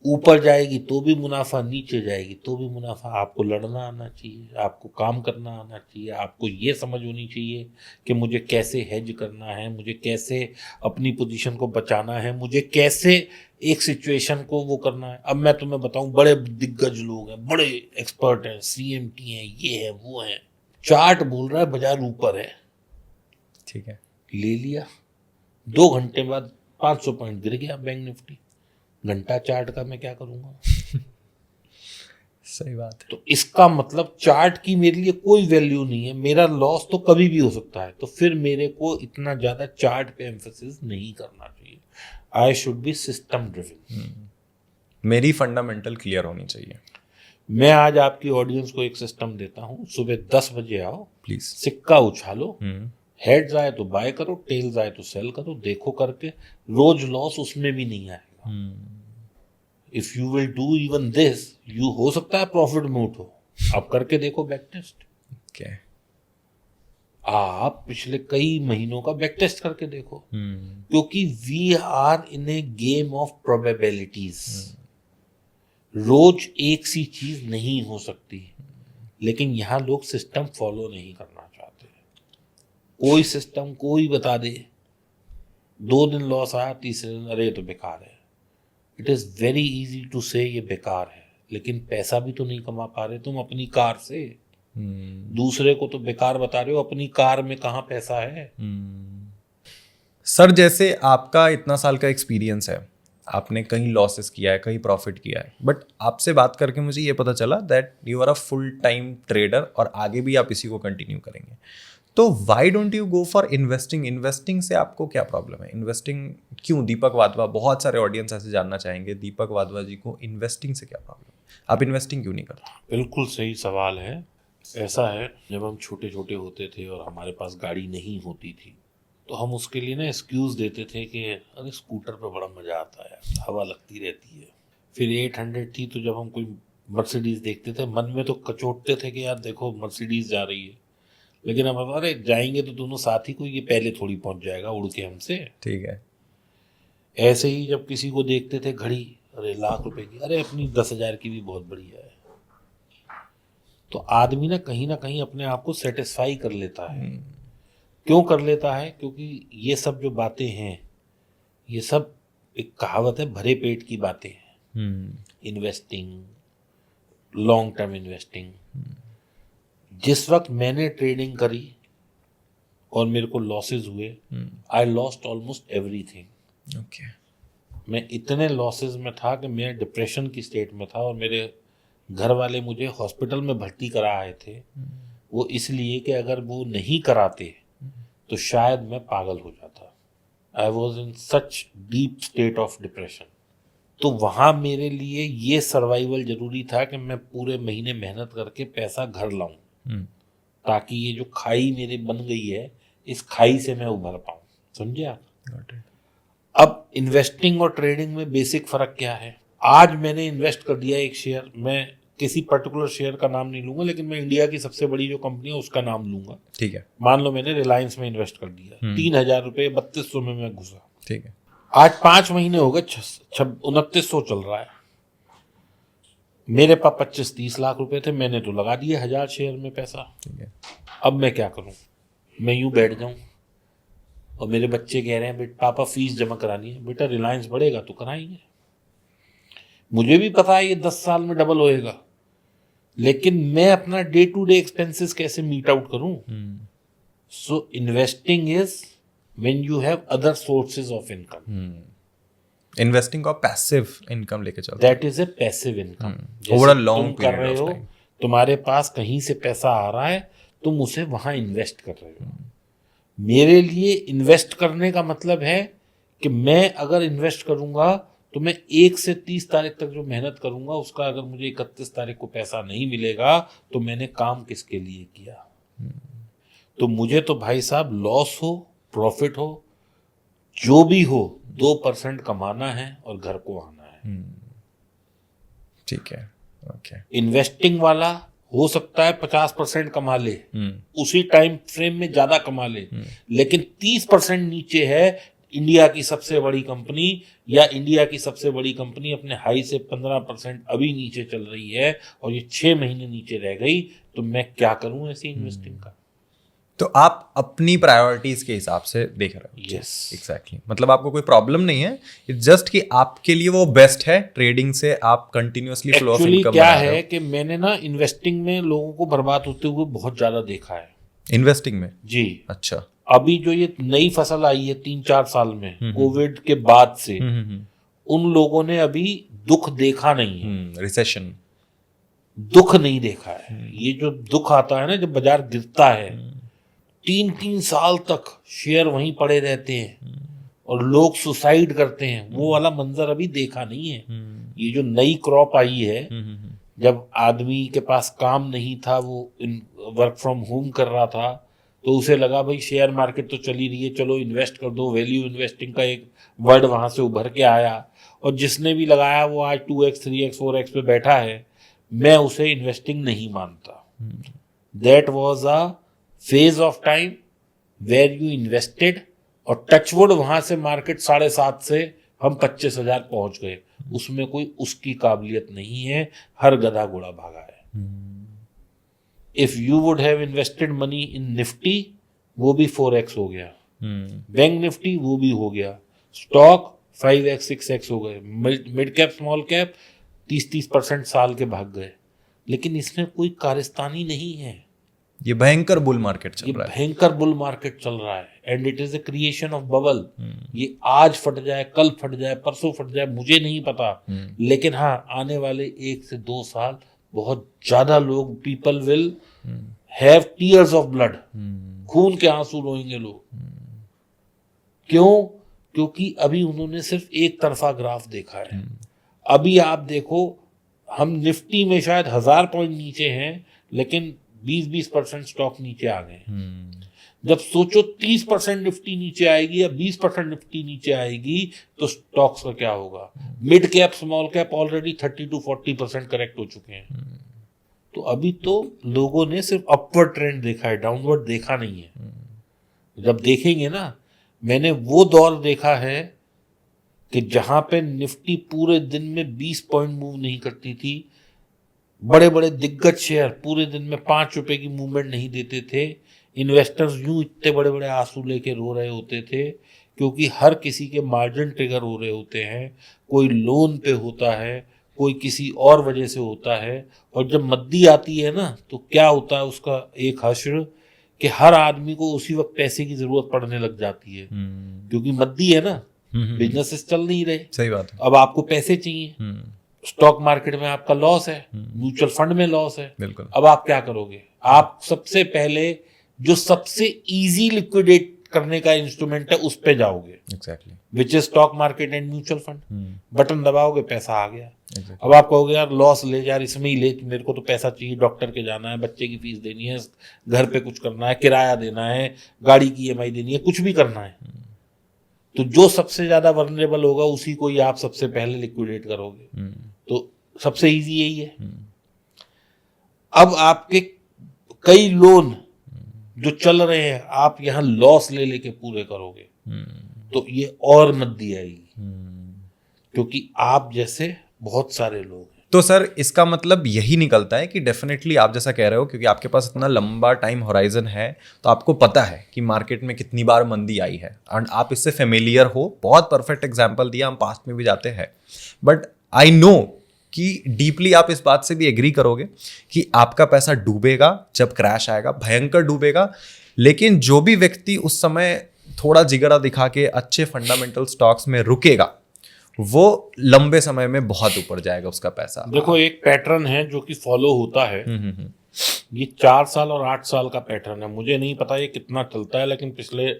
ऊपर जाएगी तो भी मुनाफा, नीचे जाएगी तो भी मुनाफा। आपको लड़ना आना चाहिए, आपको काम करना आना चाहिए, आपको ये समझ होनी चाहिए कि मुझे कैसे हेज करना है, मुझे कैसे अपनी पोजीशन को बचाना है, मुझे कैसे एक सिचुएशन को वो करना है। अब मैं तुम्हें बताऊं, बड़े दिग्गज लोग हैं, बड़े एक्सपर्ट हैं, CMT हैं, ये है वो है, चार्ट बोल रहा है बाजार ऊपर है, ठीक है, ले लिया, 2 घंटे बाद 500 पॉइंट गिर गया बैंक निफ्टी। घंटा चार्ट का मैं क्या करूंगा? सही बात है। तो इसका मतलब चार्ट की मेरे लिए कोई वैल्यू नहीं है, मेरा लॉस तो कभी भी हो सकता है। तो फिर मेरे को इतना ज्यादा चार्ट पे एम्फेसिस नहीं करना चाहिए। I should be system driven. मेरी फंडामेंटल क्लियर होनी चाहिए। मैं आज आपकी ऑडियंस को एक सिस्टम देता हूँ, सुबह 10 बजे आओ, प्लीज, सिक्का उछालो, हेड्स आए तो बाय करो, टेल्स आए तो सेल करो, देखो करके। रोज लॉस उसमें भी नहीं आएगा। If you will do even this, you हो सकता है प्रॉफिट में उठो। आप करके देखो बैक टेस्ट। okay. आप पिछले कई महीनों का बैक टेस्ट करके देखो, क्योंकि we are in a game of probabilities. रोज एक सी चीज नहीं हो सकती, लेकिन यहां लोग सिस्टम फॉलो नहीं करना चाहते। कोई सिस्टम कोई बता दे, 2 दिन लॉस आया, तीसरे दिन अरे तो बेकार है। It is very easy to say ये बेकार है, लेकिन पैसा भी तो नहीं कमा पा रहे तुम अपनी कार से। दूसरे को तो बेकार बता रहे हो, अपनी कार में कहाँ पैसा है? सर, जैसे आपका इतना साल का एक्सपीरियंस है, आपने कहीं लॉसेस किया है, कहीं प्रॉफिट किया है, बट आपसे बात करके मुझे ये पता चला that you are a full time trader और आगे भी आप इसी को कंटिन्यू करेंगे। तो why don't you go for investing? Investing से आपको क्या प्रॉब्लम है? इन्वेस्टिंग क्यों? दीपक वाधवा, बहुत सारे ऑडियंस ऐसे जानना चाहेंगे, दीपक वाधवा जी को इन्वेस्टिंग से क्या प्रॉब्लम है? आप इन्वेस्टिंग क्यों नहीं करते? बिल्कुल सही सवाल है। ऐसा है, जब हम छोटे छोटे होते थे और हमारे पास गाड़ी नहीं होती थी, तो हम उसके लिए ना एक्सक्यूज़ देते थे कि अरे स्कूटर पे बड़ा मज़ा आता है, हवा लगती रहती है। फिर 800 थी, तो जब हम कोई मर्सिडीज़ देखते थे, मन में तो कचोटते थे कि यार देखो मर्सिडीज़ जा रही है, लेकिन अब अरे जाएंगे तो दोनों साथ ही, कोई ये पहले थोड़ी पहुंच जाएगा उड़ के हमसे। ठीक है। ऐसे ही जब किसी को देखते थे घड़ी, अरे ₹1,00,000 की, अरे अपनी 10,000 की भी बहुत बढ़िया है। तो आदमी ना कहीं अपने आप को सेटिस्फाई कर लेता है। क्यों कर लेता है? क्योंकि ये सब जो बातें हैं, ये सब एक कहावत है, भरे पेट की बातें हैं। Investing, long term investing. जिस वक्त मैंने ट्रेडिंग करी और मेरे को लॉसेस हुए, I lost almost everything. Okay. मैं इतने लॉसेस में था कि मैं डिप्रेशन की स्टेट में था, और मेरे घर वाले मुझे हॉस्पिटल में भर्ती करा आए थे, वो इसलिए कि अगर वो नहीं कराते तो शायद मैं पागल हो जाता। I was in such deep state of depression. तो वहाँ मेरे लिए ये सर्वाइवल जरूरी था कि मैं पूरे महीने मेहनत करके पैसा घर लाऊं, ताकि ये जो खाई मेरी बन गई है, इस खाई से मैं उभर पाऊं। समझे आप? अब इन्वेस्टिंग और ट्रेडिंग में बेसिक फर्क क्या है? आज मैंने इन्वेस्ट कर दिया एक शेयर, मैं किसी पर्टिकुलर शेयर का नाम नहीं लूंगा, लेकिन मैं इंडिया की सबसे बड़ी जो कंपनी है उसका नाम लूंगा। ठीक है। मान लो मैंने रिलायंस में इन्वेस्ट कर दिया, 3,000 रुपये 3200 में मैं घुसा। ठीक है। आज 5 महीने हो गए, 2900 चल रहा है। मेरे पास 25-30 लाख रुपए थे, मैंने तो लगा दिए 1000 शेयर में पैसा। ठीक है। अब मैं क्या करूं? मैं यूं बैठ जाऊं? और मेरे बच्चे कह रहे हैं बेटा पापा फीस जमा करानी है। बेटा रिलायंस बढ़ेगा तो कराएंगे, मुझे भी पता है ये 10 साल में डबल होएगा, लेकिन मैं अपना डे टू डे एक्सपेंसेस कैसे मीट आउट करूं? सो investing is when you have other sources of income. Investing का पैसिव इनकम लेके चलते, that is a passive income. Over a long तुम कर रहे हो, तुम्हारे पास कहीं से पैसा आ रहा है, तुम उसे वहां इन्वेस्ट कर रहे हो। मेरे लिए इन्वेस्ट करने का मतलब है कि मैं अगर इन्वेस्ट करूंगा तो मैं 1 से 30 तारीख तक जो मेहनत करूंगा, उसका अगर मुझे 31 तारीख को पैसा नहीं मिलेगा तो मैंने काम किसके लिए किया? तो मुझे तो भाई साहब लॉस हो प्रॉफिट हो जो भी हो, 2% कमाना है और घर को आना है। ठीक है। ओके। इन्वेस्टिंग वाला हो सकता है 50% कमा ले, उसी टाइम फ्रेम में ज्यादा कमा ले, लेकिन 30% नीचे है इंडिया की सबसे बड़ी कंपनी, या इंडिया की सबसे बड़ी कंपनी अपने हाई से 15% अभी नीचे चल रही है और ये 6 महीने नीचे रह गई, तो मैं क्या करूं ऐसी इन्वेस्टिंग का? तो आप अपनी प्रायोरिटीज के हिसाब से देख रहे हो? Yes, exactly. मतलब आपको कोई प्रॉब्लम नहीं है, इट्स जस्ट कि आपके लिए वो बेस्ट है। ट्रेडिंग से आप कंटिन्यूअसली फ्लो ऑफ इनकम क्या है कि मैंने ना इन्वेस्टिंग में लोगों को बर्बाद होते हुए बहुत ज्यादा देखा है। इन्वेस्टिंग में? जी। अच्छा। अभी जो ये नई फसल आई है 3-4 साल में कोविड के बाद से, उन लोगों ने अभी दुख देखा नहीं है, रिसेशन दुख नहीं देखा है। ये जो दुख आता है ना जब बाजार गिरता है, 3-3 साल तक शेयर वहीं पड़े रहते हैं और लोग सुसाइड करते हैं, वो वाला मंजर अभी देखा नहीं है। ये जो नई क्रॉप आई है, जब आदमी के पास काम नहीं था, वो वर्क फ्रॉम होम कर रहा था, तो उसे लगा भाई शेयर मार्केट तो चली रही है, चलो इन्वेस्ट कर दो। वैल्यू इन्वेस्टिंग का एक वर्ड वहां से उभर के आया, और जिसने भी लगाया वो आज 2x 3x 4x पे बैठा है। मैं उसे इन्वेस्टिंग नहीं मानता। That was a phase of time where you invested, और टचवुड वहां से मार्केट 7.5 से हम 25,000 पहुंच गए। उसमें कोई उसकी काबिलियत नहीं है, हर गधा घोड़ा भागा है। If you would have invested money in Nifty, वो भी 4x हो गया, बैंक निफ्टी वो भी हो गया, स्टॉक 5x 6x हो गए, मिड कैप स्मॉल कैप 30% साल के भाग गए। लेकिन इसमें कोई कारस्तानी नहीं है। ये भयंकर बुल मार्केट चल रहा है, भयंकर बुल मार्केट चल रहा है, and it is a creation of bubble. ये आज फट जाए, कल फट जाए, परसों फट जाए, मुझे नहीं पता, लेकिन हाँ आने वाले 1 से 2 साल बहुत ज्यादा लोग, people will have tears of blood, खून के आंसू रोएंगे लोग। क्यों? क्योंकि अभी उन्होंने सिर्फ एक तरफा ग्राफ देखा है। अभी आप देखो, हम निफ्टी में शायद 1000 पॉइंट नीचे हैं, लेकिन 20% स्टॉक नीचे आ गए। जब सोचो 30% निफ्टी नीचे आएगी या 20% निफ्टी नीचे आएगी, तो स्टॉक्स का क्या होगा? Mid cap small cap already 30 to 40% correct हो चुके हैं। तो अभी तो लोगों ने सिर्फ अपवर्ड ट्रेंड देखा है, डाउनवर्ड देखा नहीं है। जब देखेंगे ना, मैंने वो दौर देखा है कि जहां पे निफ्टी पूरे दिन में 20 पॉइंट मूव नहीं करती थी, बड़े बड़े दिग्गज शेयर पूरे दिन में 5 रुपए की मूवमेंट नहीं देते थे, इन्वेस्टर्स यूं इतने बड़े बड़े आंसू लेके रो रहे होते थे, क्योंकि हर किसी के मार्जिन ट्रिगर हो रहे होते हैं, कोई लोन पे होता है, कोई किसी और वजह से होता है। और जब मद्दी आती है ना, तो क्या होता है उसका एक हश्र, कि हर आदमी को उसी वक्त पैसे की जरूरत पड़ने लग जाती है, क्योंकि मद्दी है ना, बिजनेसेस चल नहीं रहे, सही बात है, अब आपको पैसे चाहिए, स्टॉक मार्केट में आपका लॉस है, म्यूचुअल फंड में लॉस है, बिल्कुल। अब आप क्या करोगे? आप सबसे पहले जो सबसे इजी लिक्विडेट करने का इंस्ट्रूमेंट है उस पे जाओगे, exactly, which is stock market and mutual fund. Button दबाओगे, पैसा आ गया। exactly. अब आप कहोगे यार लॉस ले, यार इसमें ही ले, मेरे को तो पैसा चाहिए, डॉक्टर के जाना है, बच्चे की फीस देनी है, घर पे कुछ करना है, किराया देना है, गाड़ी की EMI देनी है, कुछ भी करना है, तो जो सबसे ज्यादा वल्नरेबल होगा उसी को ही आप सबसे पहले लिक्विडेट करोगे। तो सबसे इजी यही है। अब आपके कई लोन जो चल रहे हैं, आप यहां लॉस ले लेके पूरे करोगे, तो ये और मद्दी आएगी, क्योंकि आप जैसे बहुत सारे लोग हैं। तो सर इसका मतलब यही निकलता है कि डेफिनेटली आप जैसा कह रहे हो, क्योंकि आपके पास इतना लंबा टाइम होराइजन है, तो आपको पता है कि मार्केट में कितनी बार मंदी आई है, एंड आप इससे फेमिलियर हो। बहुत परफेक्ट एग्जांपल दिया, हम पास्ट में भी जाते हैं, बट आई नो कि डीपली आप इस बात से भी एग्री करोगे कि आपका पैसा डूबेगा जब क्रैश आएगा, भयंकर डूबेगा। लेकिन जो भी व्यक्ति उस समय थोड़ा जिगरा दिखा के अच्छे फंडामेंटल स्टॉक्स में रुकेगा, वो लंबे समय में बहुत ऊपर जाएगा उसका पैसा। देखो, एक पैटर्न है जो कि फॉलो होता है, ये 4 साल और 8 साल का पैटर्न है। मुझे नहीं पता ये कितना चलता है, लेकिन पिछले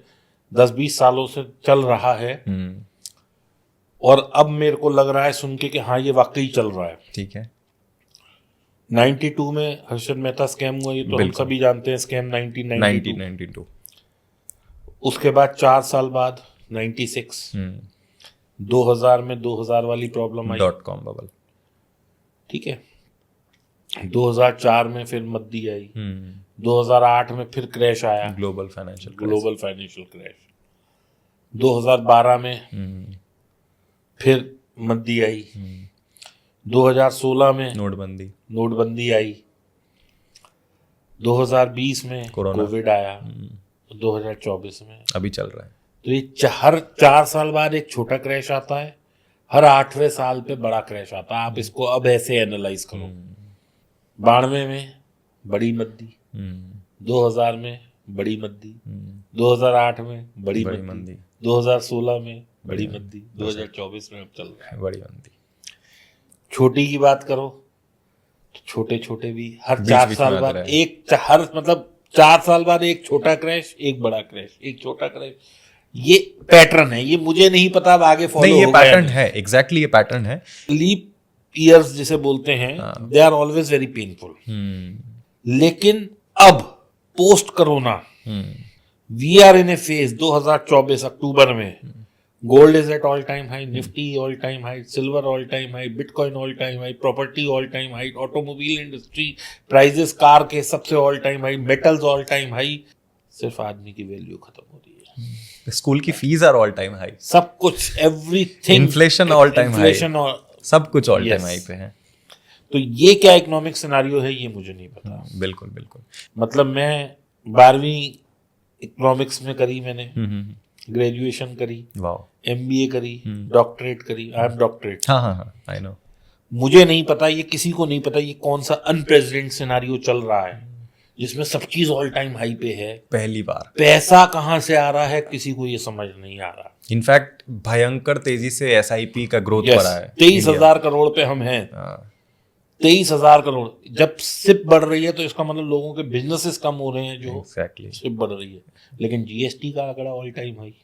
10-20 सालों से चल रहा है। और अब मेरे को लग रहा है सुन के कि हाँ ये वाकई चल रहा है। ठीक है। 92 में हर्षद मेहता स्कैम हुआ, ये तो हम सभी जानते हैं, स्कैम 1992। उसके बाद 4 साल बाद 96, 2000 में 2000 वाली प्रॉब्लम आई, .com बबल, ठीक है। 2004 में फिर मद्दी आई, 2008 में फिर क्रैश आया, ग्लोबल फाइनेंशियल क्रैश। 2012 में फिर मद्दी आई, 2016 में नोटबंदी आई, 2020 में कोविड आया, 2024 में अभी चल रहा है। तो ये हर 4 साल बाद एक छोटा क्रैश आता है, हर 8वें साल पे बड़ा क्रैश आता है। आप इसको अब ऐसे एनालाइज करो, 92 में बड़ी मद्दी, 2000 में बड़ी मद्दी, 2008 में बड़ी मद्दी, 2016 में बड़ी मद्दी, 2024 में अब चल रहा है बड़ी मद्दी। छोटी की बात करो तो छोटे छोटे भी हर 4 साल बाद एक, हर मतलब 4 साल बाद एक छोटा क्रैश, एक बड़ा क्रैश, एक छोटा क्रैश। ये पैटर्न है, ये मुझे नहीं पता अब आगे फॉलो नहीं, ये पैटर्न है, एग्जैक्टली ये पैटर्न है। लीप ईयर्स जिसे बोलते हैं, they are always very painful. लेकिन अब post corona we are in a phase 2024 October में, gold is at all time high, Nifty all time high, silver all time high, bitcoin all time high, property all time high, automobile industry prices car के सबसे all time high, metals all time high. सिर्फ आदमी की वैल्यू खत्म हो रही है, स्कूल की फीस आर ऑल टाइम हाई, सब कुछ, everything, inflation all time high, सब कुछ ऑल टाइम हाई पे है। तो ये क्या इकोनॉमिक सिनेरियो है, ये मुझे नहीं पता। बिल्कुल बिल्कुल। मतलब मैं 12वीं इकोनॉमिक्स में करी, मैंने ग्रेजुएशन करी, MBA करी, डॉक्टरेट करी, आई एम डॉक्टरेट। हाँ, आई नो। मुझे नहीं पता, ये किसी को नहीं पता, ये कौन सा अनप्रेसिडेंट सिनेरियो चल रहा है जिसमें सब चीज ऑल टाइम हाई पे है। पहली बार पैसा कहाँ से आ रहा है किसी को ये समझ नहीं आ रहा। इनफैक्ट भयंकर तेजी से SIP का ग्रोथ हो रहा है। 23,000 करोड़ पे हम हैं। 23,000 करोड़। जब सिप बढ़ रही है तो इसका मतलब लोगों के बिजनेसेस कम हो रहे हैं, जो सिप बढ़ रही है। लेकिन GST का आंकड़ा ऑल टाइम हाई,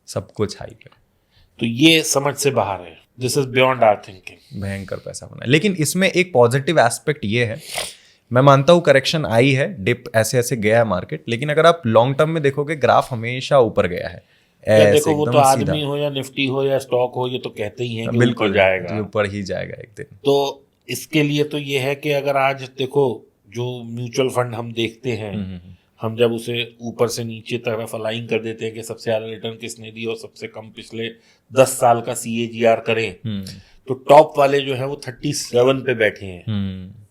सब कुछ हाई पे। तो ये समझ से बाहर है। This is beyond our thinking. भयंकर पैसा बना। लेकिन इसमें एक पॉजिटिव एस्पेक्ट ये है, मैं मानता हूँ करेक्शन आई है, डिप ऐसे ऐसे गया है मार्केट, लेकिन अगर आप लॉन्ग टर्म में देखोगे ग्राफ हमेशा ऊपर गया है। देखो वो तो आदमी हो या निफ्टी हो या स्टॉक हो, ये तो कहते ही हैं कि ऊपर जाएगा, ऊपर ही जाएगा एक दिन। तो इसके लिए तो ये है कि अगर आज देखो जो म्यूचुअल फंड हम देखते हैं, हम जब उसे ऊपर से नीचे तरफ अलाइन कर देते हैं कि सबसे ज्यादा रिटर्न किसने दी और सबसे कम पिछले 10 साल का CAGR करें, तो टॉप वाले जो है वो 37 पे बैठे हैं।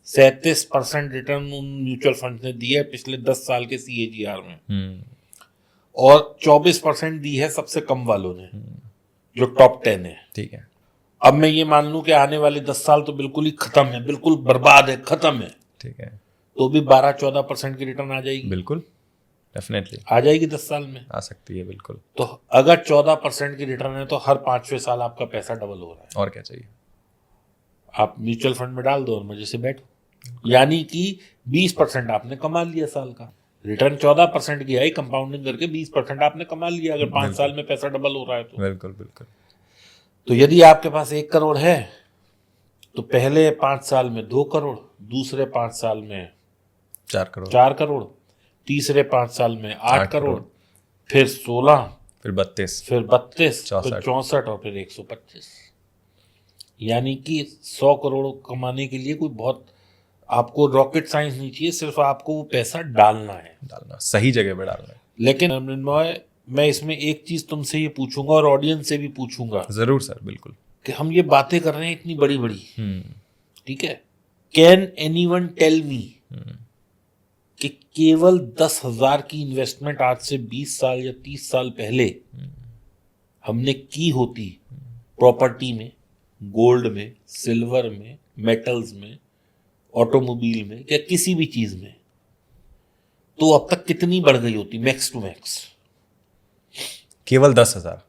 37% रिटर्न उन म्यूचुअल फंड ने दिया है पिछले 10 साल के CAGR में, और 24% दी है सबसे कम वालों ने, जो टॉप 10 है। ठीक है। अब मैं ये मान लूं कि आने वाले 10 साल तो बिल्कुल ही खत्म है, बिल्कुल बर्बाद है, खत्म है, ठीक है, तो भी 12-14% की रिटर्न आ जाएगी। बिल्कुल, डेफिनेटली आ जाएगी 10 साल में, आ सकती है, बिल्कुल। तो अगर 14% की रिटर्न है तो हर 5वें साल आपका पैसा डबल हो रहा है। और क्या चाहिए? आप म्यूचुअल फंड में डाल दो और मजे से बैठो, यानी कि 20% आपने कमा लिया साल का। रिटर्न 14% की आई, कंपाउंडिंग करके 20% आपने कमा लिया अगर 5 साल में पैसा डबल हो रहा है तो। बिल्कुल बिल्कुल। तो यदि आपके पास 1 करोड़ है तो पहले 5 साल में 2 करोड़, दूसरे 5 साल में 4 करोड़, 4 करोड़, तीसरे 5 साल में 8 करोड़, फिर 16, फिर 32, फिर 32, 64, फिर 64 और फिर 125। यानी कि 100 करोड़ कमाने के लिए कोई बहुत आपको रॉकेट साइंस नहीं चाहिए, सिर्फ आपको वो पैसा डालना है, सही जगह पे डालना है। लेकिन मैं इसमें एक चीज तुमसे ये पूछूंगा और ऑडियंस से भी पूछूंगा, जरूर सर, बिल्कुल, कि हम ये बातें कर रहे हैं इतनी बड़ी बड़ी, ठीक है, कैन एनीवन टेल मी कि केवल 10,000 की इन्वेस्टमेंट आज से 20 साल या 30 साल पहले हमने की होती प्रॉपर्टी में, गोल्ड में, सिल्वर में, मेटल्स में, ऑटोमोबाइल में या किसी भी चीज में, तो अब तक कितनी बढ़ गई होती मैक्स टू मैक्स? केवल 10,000।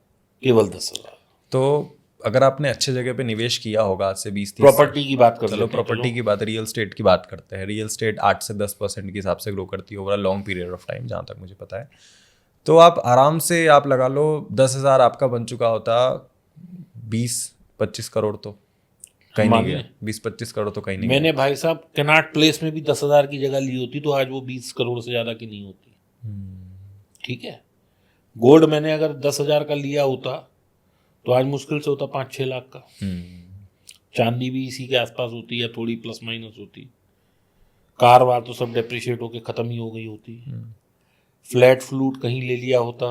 केवल 10,000। तो अगर आपने अच्छे जगह पे निवेश किया होगा आज से 20-30 प्रॉपर्टी की बात कर, चलो प्रॉपर्टी की बात, रियल स्टेट की बात करते हैं। रियल स्टेट 8 से 10% के हिसाब से ग्रो करती है over a long period of time, जहाँ तक मुझे पता है। तो आप आराम से आप लगा लो 10,000 आपका बन चुका होता 20-25 करोड़ तो कहीं नहीं गया। 20-25 करोड़ तो कहीं नहीं मैंने भाई साहब कैनाट प्लेस में भी 10,000 की जगह ली होती तो आज वो 20 करोड़ से ज्यादा की नहीं होती। ठीक है, गोल्ड मैंने अगर 10,000 का लिया होता तो आज मुश्किल से होता 5-6 लाख का। चांदी भी इसी के आसपास होती या थोड़ी प्लस माइनस होती। कार वार तो सब डेप्रिशिएट होके खत्म ही हो गई होती। फ्लैट फ्लूट कहीं ले लिया होता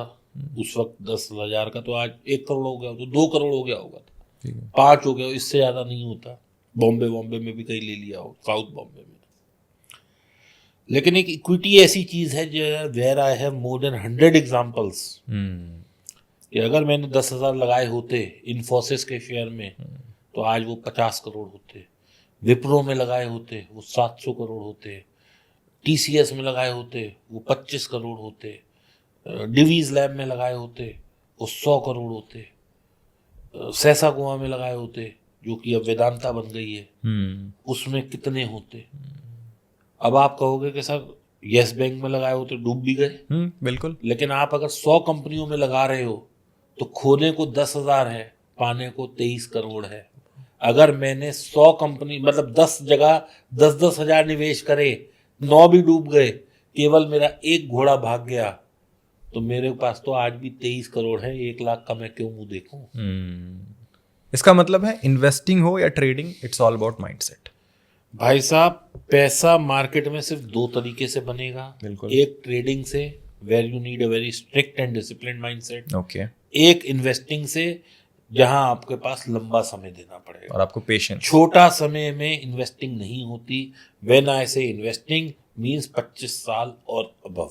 उस वक्त 10,000 का तो आज 1 करोड़ हो गया, तो 2 करोड़ हो गया होगा, 5 हो गया, इससे ज्यादा नहीं होता। बॉम्बे में भी कहीं ले लिया हो, साउथ बॉम्बे में। लेकिन एक इक्विटी ऐसी चीज है जो where I have more than 100 examples कि अगर मैंने 10,000 लगाए होते इन्फोसिस के शेयर में तो आज वो 50 करोड़ होते। विप्रो में लगाए होते वो 700 करोड़ होते। TCS में लगाए होते वो 25 करोड़ होते। डिवीज लैब में लगाए होते वो 100 करोड़ होते। सहसा गोवा में लगाए होते जो कि अब वेदांता बन गई है, उसमें कितने होते। अब आप कहोगे कि सर यस बैंक में लगाए होते डूब भी गए, बिल्कुल। लेकिन आप अगर 100 कंपनियों में लगा रहे हो तो खोने को 10,000 है, पाने को 23 करोड़ है। अगर मैंने 100 कंपनी मतलब 10 जगह 10-10 हजार निवेश करे, 9 भी डूब गए, केवल मेरा एक घोड़ा भाग गया, तो मेरे पास तो आज भी 23 करोड़ है। 1 लाख का मैं क्यों मुंह देखूं? इसका मतलब है इन्वेस्टिंग हो या trading, it's all about mindset. भाई साहब पैसा मार्केट में सिर्फ 2 तरीके से बनेगा। बिल्कुल। एक ट्रेडिंग से where you need a very strict and disciplined mindset. Okay. एक इन्वेस्टिंग से जहां आपके पास लंबा समय देना पड़ेगा और आपको पेशेंस। छोटा समय में इन्वेस्टिंग नहीं होती। व्हेन आई से इन्वेस्टिंग मींस 25 साल और अबव।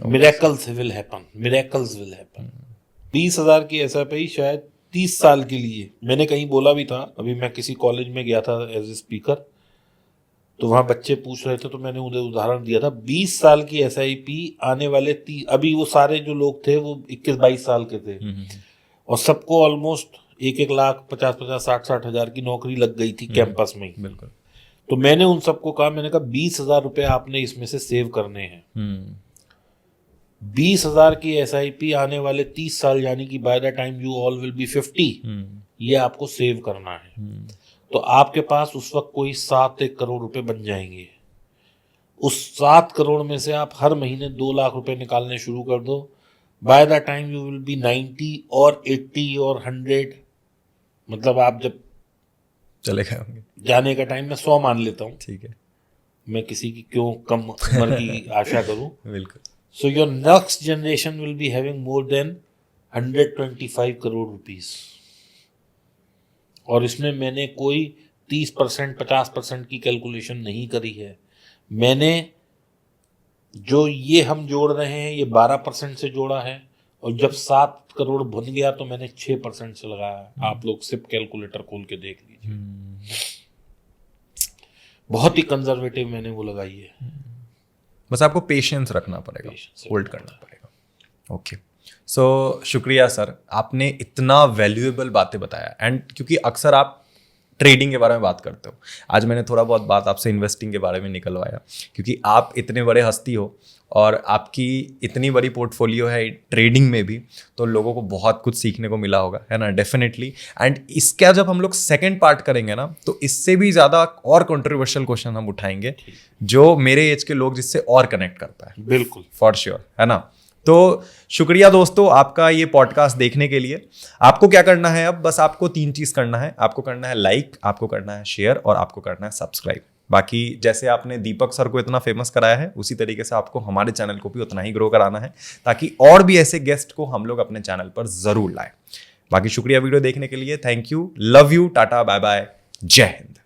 Miracles will happen. 20,000 की एसआईपी शायद 30 साल के लिए। मैंने कहीं बोला भी था, अभी मैं किसी कॉलेज में गया था एज ए स्पीकर, तो वहां बच्चे पूछ रहे थे तो मैंने उन्हें उदाहरण दिया था 20 साल की एसआईपी आने वाले अभी वो सारे जो लोग थे वो 21-22 साल के थे और सबको ऑलमोस्ट 1-1 लाख 50-50 60-60 की नौकरी लग गई थी कैंपस में। बिल्कुल। तो मैंने उन सबको कहा, मैंने कहा 20,000 रुपए आपने इसमें से सेव करने हैं। 20,000 की एसआईपी आने वाले 30 साल यानी कि by the time you all will be 50, ये आपको सेव करना है। तो आपके पास उस वक्त कोई 7-1 करोड़ रुपए बन जाएंगे। उस 7 करोड़ में से आप हर महीने 2 लाख रुपए निकालने शुरू कर दो। By the time you will be 90 और 80 और 100, मतलब आप जब चले गए होंगे। जाने का टाइम मैं 100 मान लेता हूँ, ठीक है, मैं किसी की क्यों कम उम्र की आशा करूँ। बिल्कुल। So your next generation will be having more than 125 crore rupees. और इसमें मैंने कोई 30% 50% की कैलकुलेशन नहीं करी है। मैंने जो ये हम जोड़ रहे हैं ये 12% से जोड़ा है, और जब 7 करोड़ बन गया तो मैंने 6% से लगाया है। आप लोग सिर्फ कैलकुलेटर खोल के देख लीजिए। बहुत ही कंजर्वेटिव मैंने वो लगाई है। बस आपको पेशेंस रखना पड़ेगा, Patience होल्ड करना पड़ेगा। ओके, सो शुक्रिया सर, आपने इतना वैल्यूएबल बातें बताया। एंड क्योंकि अक्सर आप ट्रेडिंग के बारे में बात करते हो, आज मैंने थोड़ा बहुत बात आपसे इन्वेस्टिंग के बारे में निकलवाया, क्योंकि आप इतने बड़े हस्ती हो और आपकी इतनी बड़ी पोर्टफोलियो है ट्रेडिंग में भी, तो लोगों को बहुत कुछ सीखने को मिला होगा, है ना, डेफिनेटली। एंड इसका जब हम लोग सेकंड पार्ट करेंगे ना, तो इससे भी ज़्यादा और कंट्रोवर्शियल क्वेश्चन हम उठाएंगे जो मेरे एज के लोग जिससे और कनेक्ट कर पाए। बिल्कुल, फॉर श्योर, है ना। तो शुक्रिया दोस्तों आपका ये पॉडकास्ट देखने के लिए। आपको क्या करना है अब, बस आपको 3 चीज़ करना है। आपको करना है लाइक, आपको करना है शेयर, और आपको करना है सब्सक्राइब। बाकी जैसे आपने दीपक सर को इतना फेमस कराया है, उसी तरीके से आपको हमारे चैनल को भी उतना ही ग्रो कराना है, ताकि और भी ऐसे गेस्ट को हम लोग अपने चैनल पर जरूर लाएं। बाकी शुक्रिया वीडियो देखने के लिए, thank you, love you, tata, bye bye, जय हिंद।